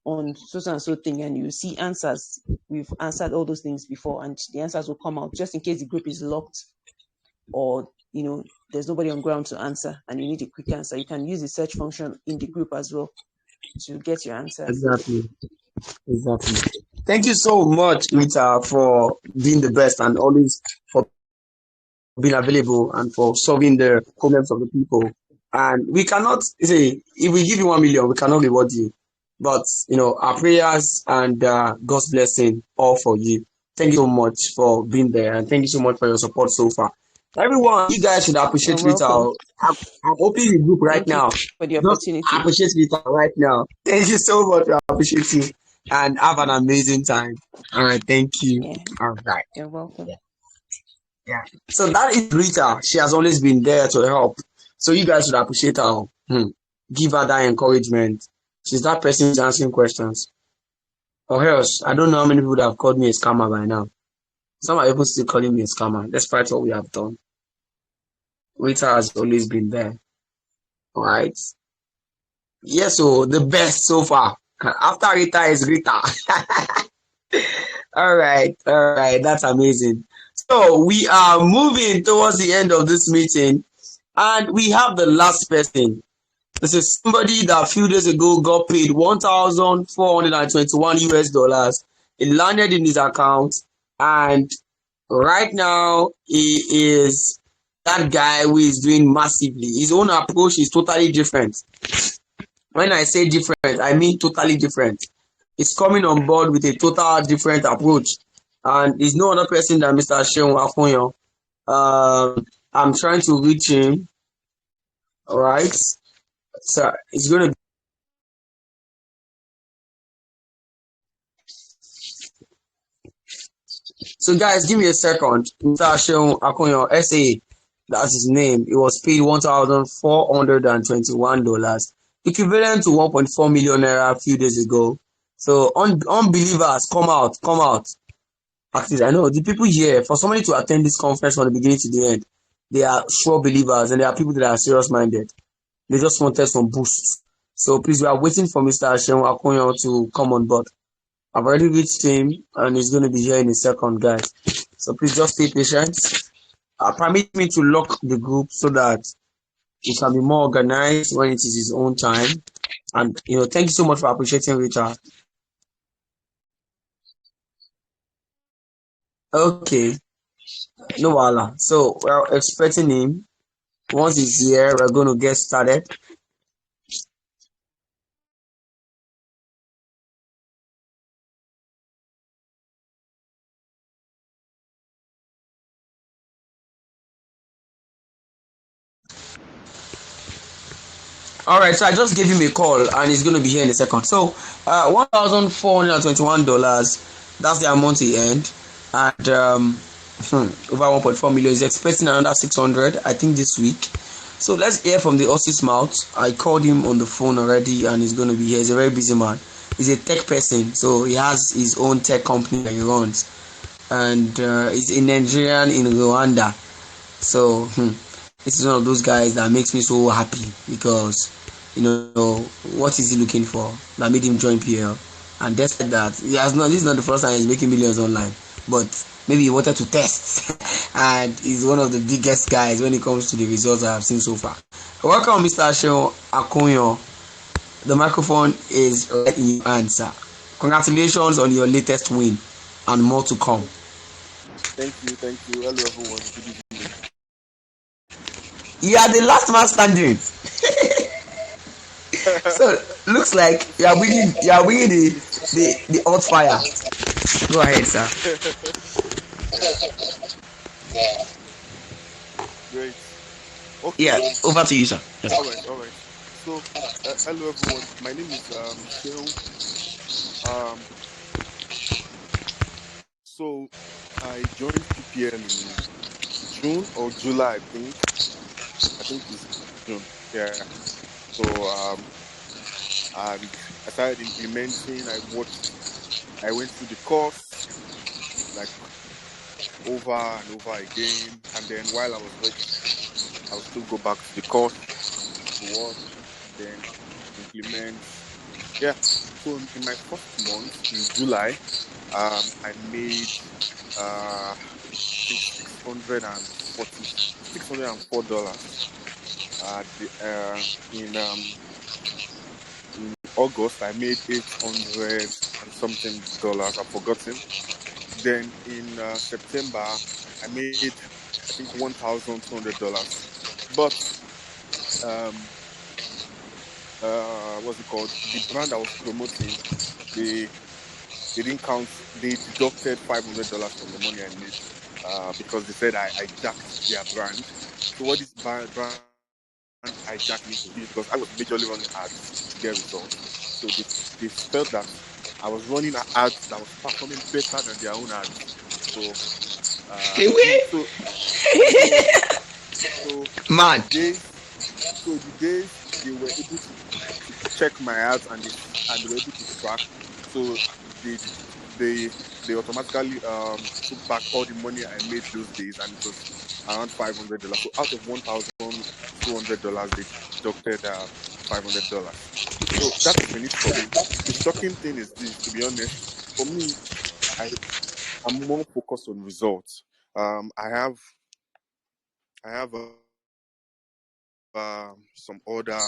on so and so thing, and you see answers. We've answered all those things before, and the answers will come out just in case the group is locked or there's nobody on ground to answer and you need a quick answer. You can use the search function in the group as well to get your answers. Exactly. Thank you so much, Rita, for being the best and always for being available and for solving the problems of the people. And we cannot say, if we give you 1 million, we cannot reward you. But, our prayers and God's blessing all for you. Thank you so much for being there. And thank you so much for your support so far. Everyone, you guys should appreciate Rita. I'm opening the group right now. For the opportunity. Just appreciate Rita right now. Thank you so much. I appreciate you. And have an amazing time. All right. Thank you. Yeah. All right. You're welcome. Yeah. So that is Rita. She has always been there to help. So you guys should appreciate her. Give her that encouragement. She's that person who's answering questions. Or else, I don't know how many people have called me a scammer by now. Some are even still calling me a scammer, despite what we have done. Rita has always been there. All right. Yes, so the best so far. After Rita is Rita. All right. That's amazing. So we are moving towards the end of this meeting, and we have the last person. This is somebody that a few days ago got paid $1,421 US. It landed in his account, and right now he is that guy who is doing massively. His own approach is totally different. When I say different, I mean totally different. He's coming on board with a total different approach, and he's no other person than Mr. Sheon Afonyo. I'm trying to reach him. All right, so it's gonna. So guys, give me a second. Mr. Sheon Afonyo, SA, that's his name. He was paid $1,421, equivalent to 1.4 million naira a few days ago. So unbelievers, come out. At least I know the people here, for somebody to attend this conference from the beginning to the end, they are sure believers and they are people that are serious minded. They just wanted some boosts. So please, we are waiting for Mr. Hashem Akonyo to come on board. I've already reached him and he's going to be here in a second, guys. So please just stay patient. Permit me to lock the group so that it can be more organized when it is his own time. And, thank you so much for appreciating Richard. Okay, no wala. So we're expecting him. Once he's here, we're going to get started. All right, so I just gave him a call and he's going to be here in a second. So, $1,421, that's the amount he earned. And over 1.4 million, he's expecting another 600, I think, this week. So let's hear from the horse's mouth. I called him on the phone already and he's going to be here. He's a very busy man. He's a tech person, so he has his own tech company that he runs. And he's a Nigerian in Rwanda. So, this is one of those guys that makes me so happy because, what is he looking for that made him join PL? And despite that, this is not the first time he's making millions online, but maybe he wanted to test. And he's one of the biggest guys when it comes to the results I have seen so far. Welcome, Mr. Sheon Akonyo. The microphone is letting you answer. Congratulations on your latest win and more to come. Thank you. Hello, everyone. Good evening. You are the last man standing. So looks like you are winning the hot fire. Go ahead, sir. Great. Okay. Yeah, over to you, sir. Yes. All right. So, hello, everyone. My name is Sheon. So I joined PPL in June or July, I think it's June. Yeah. So and I started implementing. I went through the course like over and over again, and then while I was ready, I would still go back to the course to work, then implement. Yeah. So in my first month in July, I made $604. In August, I made $800 and something. I've forgotten. Then in September, I made I think $1,200. But what's it called? The brand I was promoting, they didn't count. They deducted $500 from the money I made because they said I jacked their brand. So what this brand hijacked me to do, because I was majorly running ads to get results. So they felt that I was running ads that was performing better than their own ads. So man. The days they were able to check my ads and they were able to track. So they automatically took back all the money I made those days, and it was around $500. So out of $1,200, they deducted $500. So that's finished for me. The shocking thing is this, to be honest, for me, I'm more focused on results. I have some other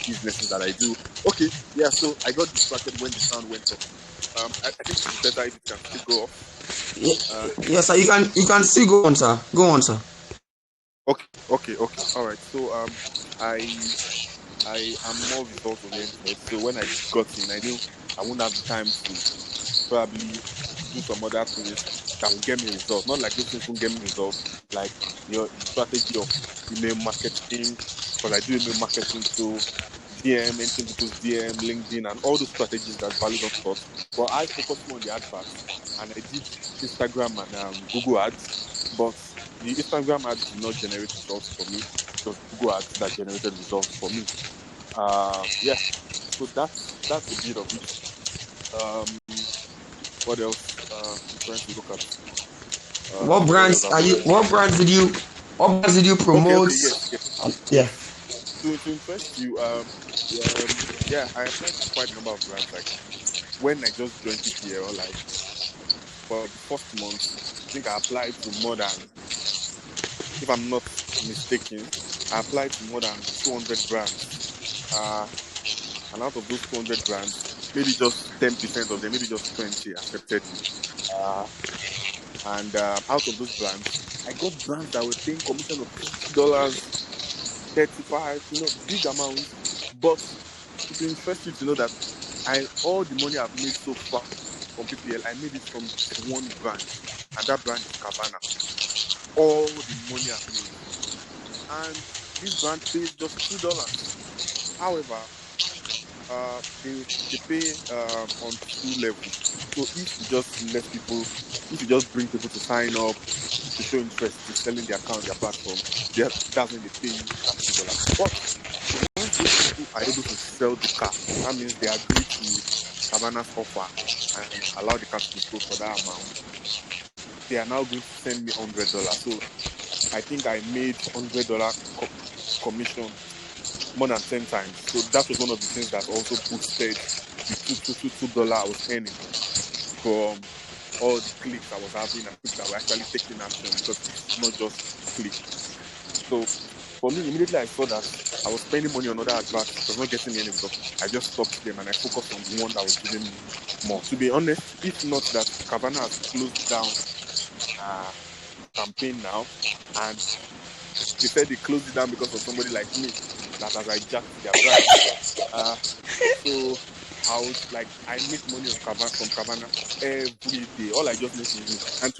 businesses that I do. Okay, yeah. So I got distracted when the sound went off. I think it's better if it can still go off. Yes, sir. You can still go on, sir. Go on, sir. Okay. All right. So I am more result oriented. So when I got in, I knew I wouldn't have the time to probably do some other things that will get me results. Not like those things won't get me results, like your strategy of email marketing, because I do email marketing, so DM, entering people's DM, LinkedIn, and all those strategies that Value don't taught. But I focused more on the adverts, and I did Instagram and Google ads. But the Instagram ads did not generate results for me. It was Google ads that generated results for me. Yeah. So that's a bit of it. What else? I'm trying to look at. What What else brands have are we you? done? What brands did you promote? Okay. Yes. Yeah. Yes. To interest you, yeah, I applied to quite a number of brands. Like when I just joined PPL, like for like the first month, I think I applied to more than, if I'm not mistaken, I applied to more than 200 brands. And out of those 200 brands, maybe just 10% of them, maybe just 20 accepted me. And out of those brands, I got brands that were paying commission of $50, 35, big amounts. But it will interest you to know that all the money I've made so far from PPL, I made it from just one brand, and that brand is Cabana. All the money I've made, and this brand pays just $2. However, they pay on two levels. So if you just bring people to sign up, to show interest in selling their account, their platform, that's when they pay you that $2. But once those people are able to sell the car, that means they agree to Cabana's offer and allow the car to be sold for that amount. They are now going to send me $100. So I think I made $100 commission more than 10 times. So that was one of the things that also boosted the $2 I was earning from all the clicks I was having and people that were actually taking action, because it's not just click. So for me, immediately I saw that I was spending money on other adverts, it was not getting me any results. I just stopped them and I focused on the one that was giving me more. To be honest, if not that Cabana has closed down the campaign now, and they said they closed it down because of somebody like me that has hijacked their brand. So I make money from Cabana every day. All I just need to do, and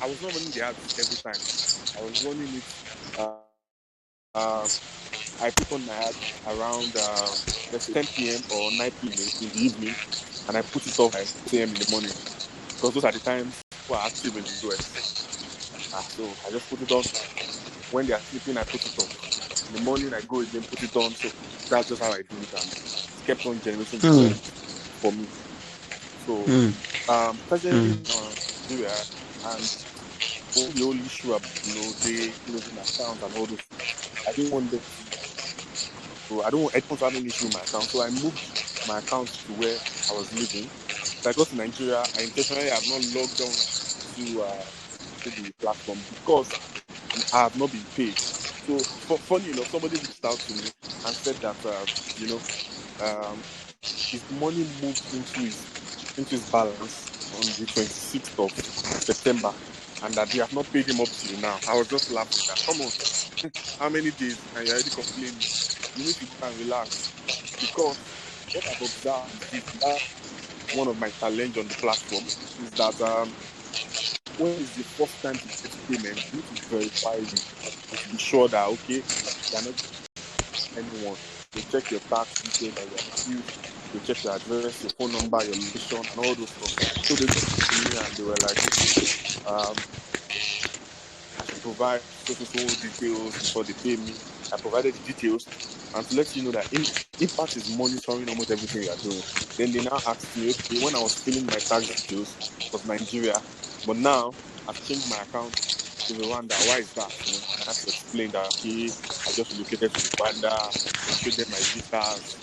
I was not running the ads every time. I was running it. I put on my ads around let's say 10 p.m. or 9 p.m. in the evening, and I put it off by 8 a.m. in the morning, because those are the times people are active in the US. So I just put it on. When they are sleeping, I put it off. In the morning, I go again, put it on. So that's just how I do it, and it kept on generating results for me. So presently in Nigeria, and all the whole issue about they closing accounts and all those things, I didn't want them to. So I don't want to have any issue with my account. So I moved my account to where I was living. So I got to Nigeria. I intentionally have not logged on to the platform because I have not been paid. So funny enough, somebody reached out to me and said that his money moved into his balance on the 26th of September, and that they have not paid him up till now. I was just laughing that, come on, how many days and you're already complaining? You need to go and relax, because what I've observed is this. That's one of my challenge on the platform, is that when it's the first time to get payment, you need to verify you and to be sure that okay, you're not anyone. They check your tax details that you have filled. They check your address, your phone number, your location, and all those stuff. So they just came to me and they were like, okay, I should provide so details before they pay me. I provided the details, and to let you know that Impact is monitoring almost everything you are doing. Then they now asked me, okay, when I was filling my tax details, it was Nigeria, but now I've changed my account to Rwanda. Why is that? And I had to explain that, okay, I just relocated to Rwanda. I showed them my visas.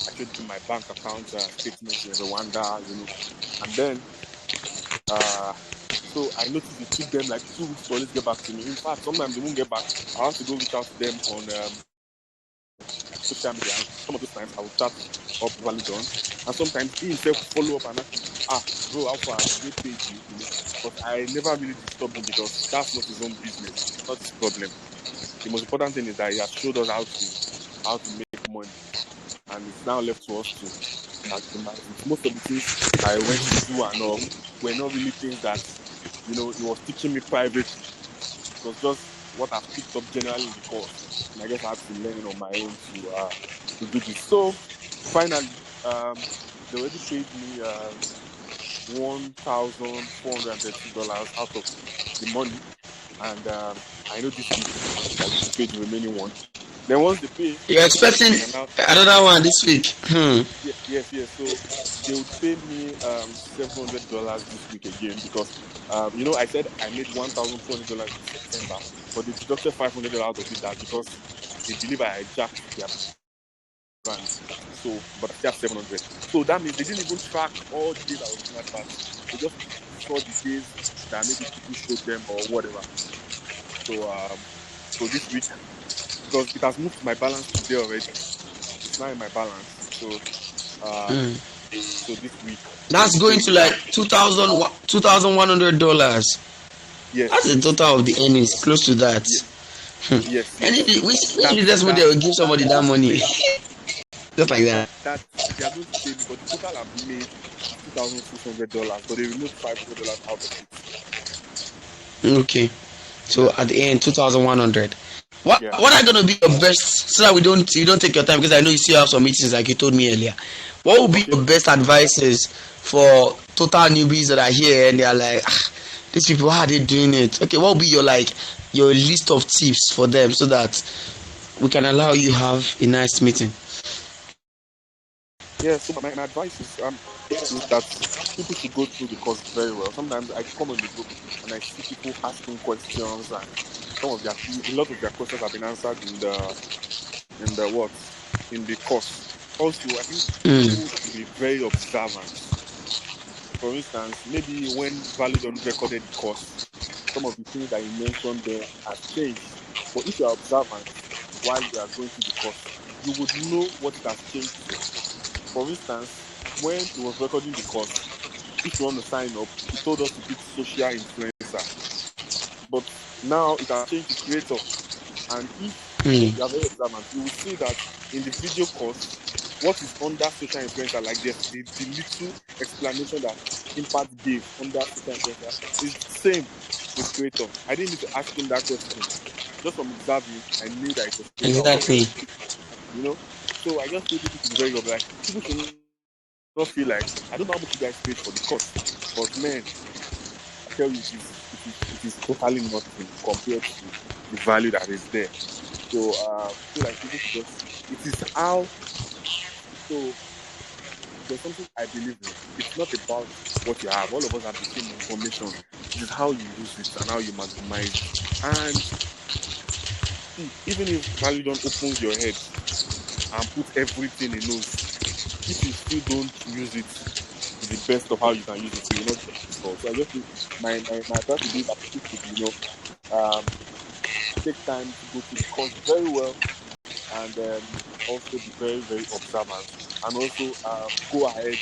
I showed them my bank account statements in Rwanda, and then so I noticed it took them like 2 weeks to always get back to me. In fact, sometimes they won't get back. I have to go reach out to them on social media. And some of those times I will chat up Value Done. And sometimes he himself will follow up and ask me, bro, how far did they pay you? but I never really disturbed him because that's not his own business, not his problem. The most important thing is that he has showed us how to make money, and it's now left to us to maximize it. Most of the things I went to do and all were not really things that he was teaching me privately. It was just what I've picked up generally in the course, and I guess I had to learn on my own to do this. So finally, they already paid me $1,430 out of the money, and I know this week they're going to pay the remaining one. Then once they pay, You're expecting another one this week. yes. So they would pay me $700 this week again because I said I made $1,200 in September, but they deducted $500 out of it. That because they believe I hijacked their brand. So, but I still have 700. So that means they didn't even track all the days I was doing adverts. They just saw the days that maybe people showed them or whatever. So this week, because it has moved to my balance today already, it's now in my balance. So this week, That's going to like $2,100. yes, That's the total of the earnings, close to that. Yes. And which business model will give somebody that money? Just like that. That they are going to pay me, but the total I've made $2,600, but they removed $500 out of it. Okay. So at the end, 2,100. What are going to be your best, so that you don't take your time, because I know you still have some meetings like you told me earlier. What would be your best advices for total newbies that are here and they are like, these people, how are they doing it? Okay, what would be your list of tips for them so that we can allow you have a nice meeting? Yeah, so my advice is that people should go through the course very well. Sometimes I come on the group and I see people asking questions, and a lot of their questions have been answered in the course. Also, I think people should be very observant. For instance, maybe when Validon recorded the course, some of the things that you mentioned there have changed. But if you are observant while you are going through the course, you would know what it has changed to. For instance, when he was recording the course, if you want to sign up, he told us to pick social influencer. But now it has changed to creator. And if you are very observant, you will see that in the video course, what is under social influencer, like the little explanation that Impact gave under social influencer, is the same with creator. I didn't need to ask him that question. Just from observing, I knew that it was creator. Exactly. So I just feel people should be very observant. People should not feel like, I don't know how much you guys paid for the course, but man, I tell you, it is totally nothing compared to the value that is there. So I feel like people should it is how. So there's something I believe in. It's not about what you have. All of us have the same information. It is how you use it and how you maximize it. And even if Validon opens your head and put everything in those, if you still don't use it to the best of how you can use it, you will not get it. So I just think my advice would be that people should, take time to go through the course very well, and also be very, very observant, and also go ahead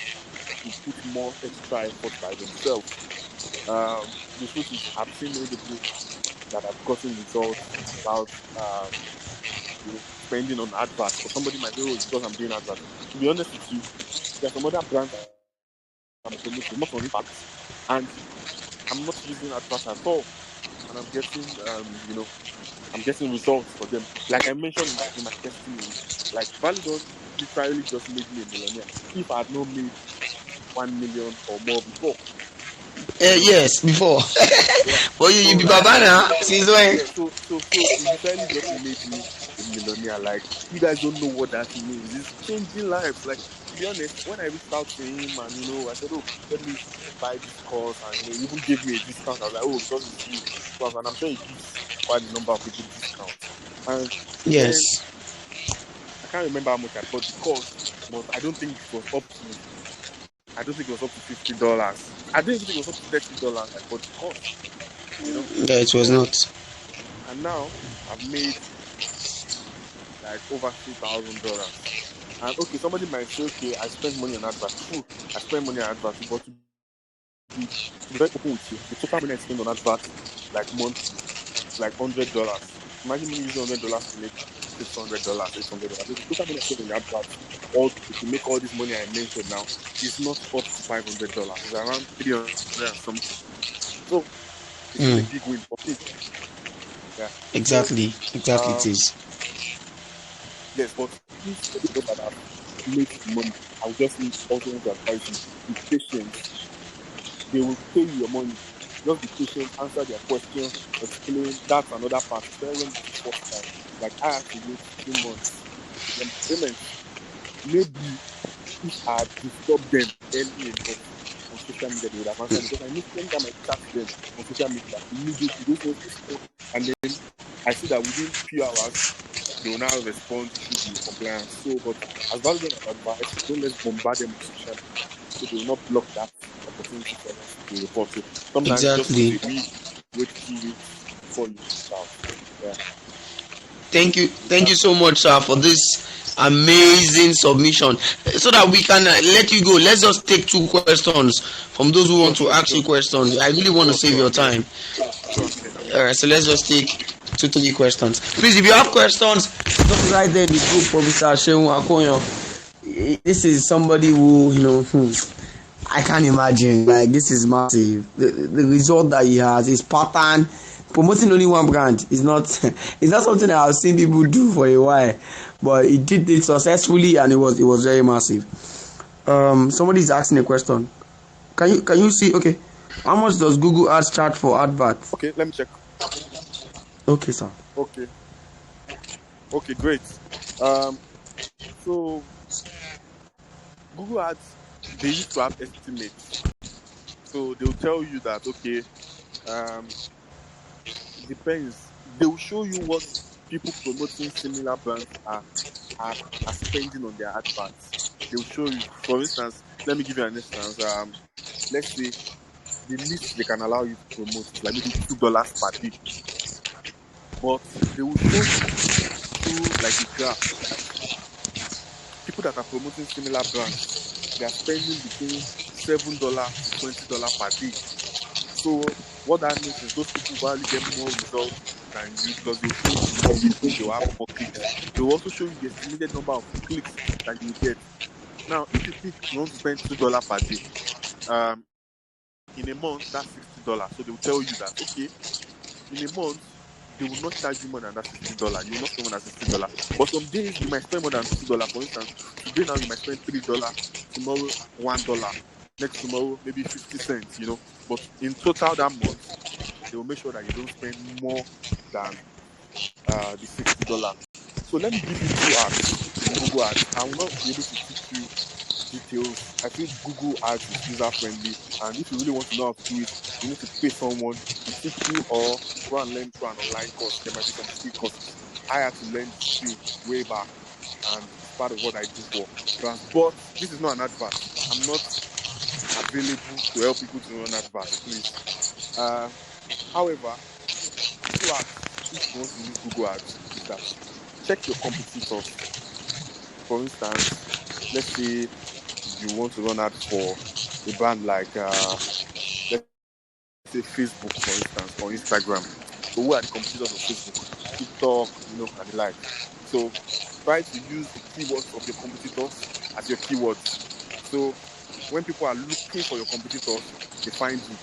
to put more extra effort by themselves. The truth is, I've seen many people that have gotten results without spending on adverts. Or somebody might say, it's because I'm doing adverts. To be honest with you, there's some other brands I'm promoting, not on Impact, and I'm not using adverts at all, and I'm getting I'm getting results for them. Like I mentioned in my testimony, like Validon literally just made me a millionaire. If I had not made 1 million or more before. Yes, before. But you be Baba now, since when? So it literally just made me a millionaire. Like, you guys don't know what that means. It's changing lives. Like, to be honest, when I reached out to him and I said, let me buy this course, and he even gave me a discount. I was like, because it's you. And I'm sure he gives quite a number of people discounts. And yes, I can't remember how much I bought the course, but I don't think it was up to $50. I don't think it was up to $30. I didn't think it was up to $30. I bought the course. Yeah, it was not. And now I've made like over $2,000. And okay, somebody might say, okay, I spent money on adverts. True, I spent money on adverts, but to to be very open with you, the total money I spend on adverts like monthly is like $100. Imagine me using $100 to make $600, $800. So the total money I spend on the adverts, all to make all this money I mentioned now, is not up to $500. It's around 300 and something. So it's still a big win for me. Yeah. Exactly it So is. yes, but if the people that have made the money, I would just also want to advise you, be patient. They will pay you your money. Just be patient, answer their questions, explain. That's another part. Especially when it's the first time. Like I had to wait 2 months to get my payment. Maybe if I had disturbed them early enough on social media, they would have answered me, because I know anytime I chat them on social media, immediately those ones respond, and then I see that within few hours they will now respond, issue the compliance. So, but as valuable as advice, don't let's bombard them on social media, so they will not block that opportunity for us to report. So sometimes just Exactly. wait a week, wait 2 weeks before you reach out. Yeah. Thank you so much, sir, for this amazing submission. So that we can let you go, let's just take 2 questions from those who Sure, want to sure, ask sure. you questions. I really want to Sure, save sure, your I'm here. time. Sure, I'm here. All right, so let's just take 2, 3 questions. Please, if you have questions, just write there in the group for Mr. Shehu Akonyo. This is somebody who, I can't imagine. Like, this is massive. The result that he has, his pattern, promoting only one brand is not it's not something that I've seen people do for a while. But he did it successfully, and it was very massive. Somebody is asking a question. Can you see? Okay, how much does Google Ads charge for adverts? Okay, let me check. Okay, sir. Okay, great. So Google Ads, they used to have estimates. So they'll tell you that, okay, it depends. They will show you what people promoting similar brands are spending on their adverts. They'll show you. For instance, let me give you an instance. Let's say the least they can allow you to promote is like maybe $2 per day. But they will show you through like a graph that people that are promoting similar brands, they are spending between $7 to $20 per day. So what that means is those people probably get more results than you, because they'll show you more people, they'll have more clicks. They'll also show you the estimated number of clicks that you get. Now, if you think you want to spend $2 per day, in a month that's $60. So they'll tell you that, okay, in a month they will not charge you more than that $60. You will not spend more than $60. But some days you might spend more than $60. For instance, today now you might spend $3, tomorrow $1, next tomorrow maybe 50 cents, But in total that month, they will make sure that you don't spend more than the $60. So let me give you 2 apps in Google Ads. I will not be able to teach you details. I think Google Ads is user friendly, and if you really want to know how to do it, you need to pay someone to teach you or go and learn through an online course. There might be some free courses. I had to learn this skill way back, and it's part of what I do for brands. But this is not an advert. I'm not available to help people to run adverts, please. However, 2 apps, if you want to use Google Ads, is that check your competitors. For instance, let's say you want to run ads for a brand like let's say Facebook, for instance, or Instagram. So who are the competitors of Facebook? TikTok, and the like. So try to use the keywords of your competitors as your keywords. So when people are looking for your competitors, they find you.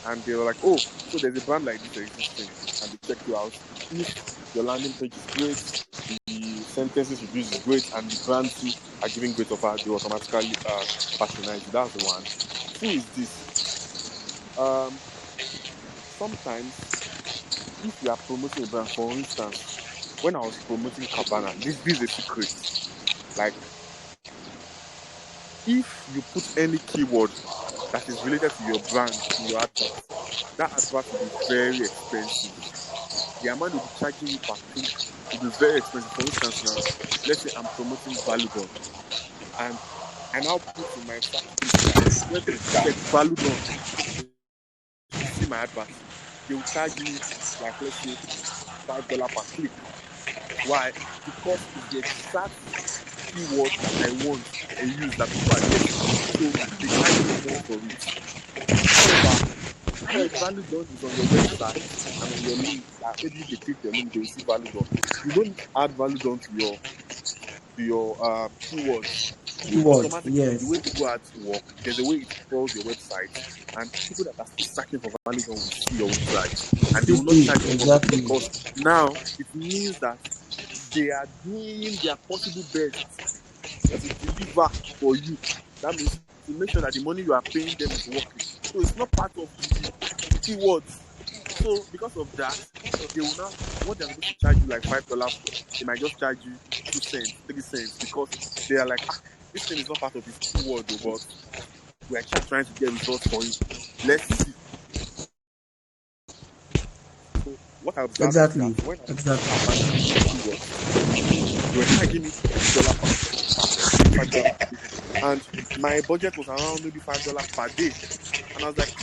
And they're like, oh, so there's a brand like this existing, and they check you out. If your landing page is great, the sentences you use is great, and the brand too are giving great offer, they automatically patronize you. That's the one. 2 is this. Sometimes if you are promoting a brand, for instance, when I was promoting Cabana, this is a secret. Like, if you put any keyword that is related to your brand in your advert, that advert will be very expensive. The amount they'll be charging you per click will be very expensive. For instance, now, let's say I'm promoting Valudon, and I now put in my search history that when people check Valudon to see my advert, they will charge me like, let's say, $5 per click. Why? Because it's the exact keyword that I want and use that people are getting. So they charge me more for it. However, now if value done is on your website and on your link, maybe if they click your link, they will see value done. You don't add value done to your keywords. Keyword, Automatically, the way yes. Google Ads work, there's a way it crawls your website, and people that are still searching for value done will see your website, and they will not charge you for it Exactly. because now it means that they are doing their possible best to deliver for you. That means to make sure that the money you are paying them is working. So it's not part of the keywords. So because of that, they will now, what they're going to charge you like $5 for, they might just charge you 2 cents, 3 cents, because they are like, this thing is not part of this keyword, but we are just trying to get results for you. Let's see. So what I observed Exactly. is that when I Exactly. keywords, they were charging me $5 per day. And my budget was around maybe $5 per day. And I was like,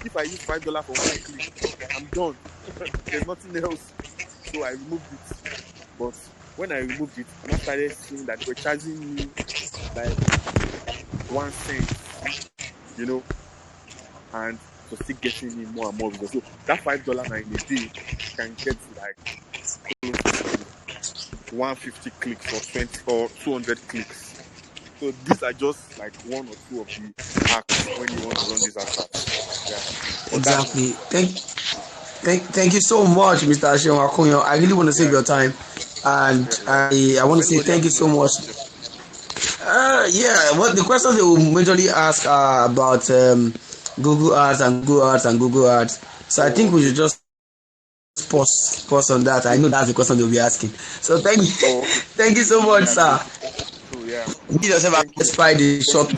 if I use $5 for one click, I'm done. There's nothing else. So I removed it. But when I removed it, and I started seeing that they were charging me like 1 cent, and so still getting me more and more results. So that $5 in a day can get to like close to 150 clicks or 20 or 200 clicks. So these are just like one or two of the hacks when you want to run these attacks. Yeah. But Exactly. Thank you so much, Mr. Asheon Akunyo. I really want to save your time, and I want to say thank you so much. Well, the questions they will majorly ask are about Google Ads and Google Ads and Google Ads. So I think we should just pause on that. I know that's the question they'll be asking. So thank you so much, sir. Give yourself a despite the short.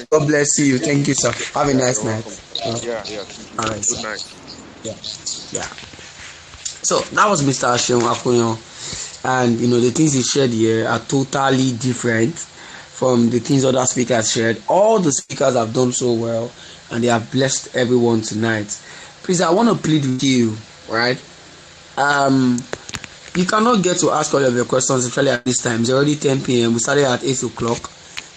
God bless you. Thank you, sir. Have a nice night. All right, good night. Yeah. So that was Mr. Asheon Akunyo, and the things he shared here are totally different from the things other speakers shared. All the speakers have done so well, and they have blessed everyone tonight. Please, I want to plead with you, right? You cannot get to ask all of your questions, especially at this time. It's already 10 p.m. We started at 8 o'clock.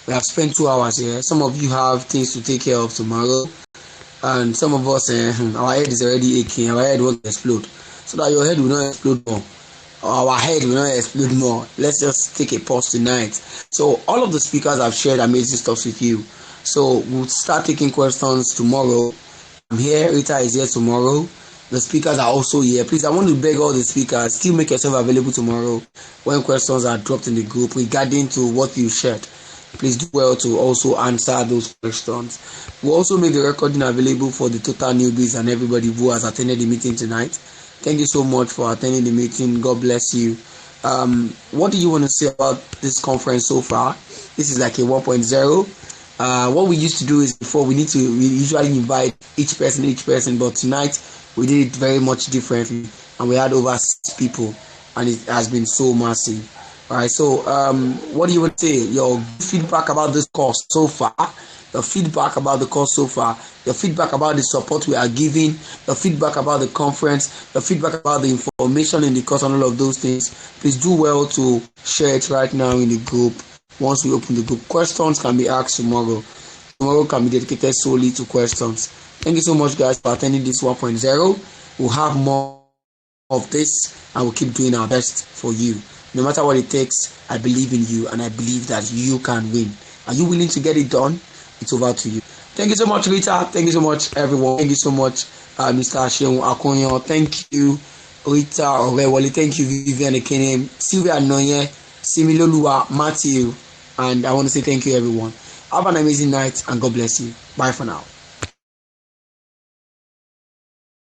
We have spent 2 hours here. Some of you have things to take care of tomorrow. And some of us, our head is already aching. Our head won't explode. So that your head will not explode more. Our head will not explode more. Let's just take a pause tonight. So all of the speakers have shared amazing stuff with you. So we'll start taking questions tomorrow. I'm here. Rita is here tomorrow. The speakers are also here. Please, I want to beg all the speakers, still make yourself available tomorrow when questions are dropped in the group regarding to what you shared. Please do well to also answer those questions. We'll also make the recording available for the total newbies and everybody who has attended the meeting tonight. Thank you so much for attending the meeting. God bless you. What do you want to say about this conference so far? This is like a 1.0. What we used to do is before we usually invite each person, but tonight we did it very much differently, and we had over 6 people, and it has been so massive. All right, so what do you want to say? Your feedback about this course so far, your feedback about the course so far, your feedback about the support we are giving, your feedback about the conference, your feedback about the information in the course and all of those things. Please do well to share it right now in the group. Once we open the group, questions can be asked tomorrow. Tomorrow can be dedicated solely to questions. Thank you so much, guys, for attending this 1.0. We'll have more of this, and we'll keep doing our best for you. No matter what it takes, I believe in you, and I believe that you can win. Are you willing to get it done? It's over to you. Thank you so much, Rita. Thank you so much, everyone. Thank you so much, Mr. Asheon Akunyo. Thank you, Rita Orewole. Thank you, Vivian Ekene, Sylvia Noye, Similoluwa, Matthew, and I want to say thank you, everyone. Have an amazing night, and God bless you. Bye for now.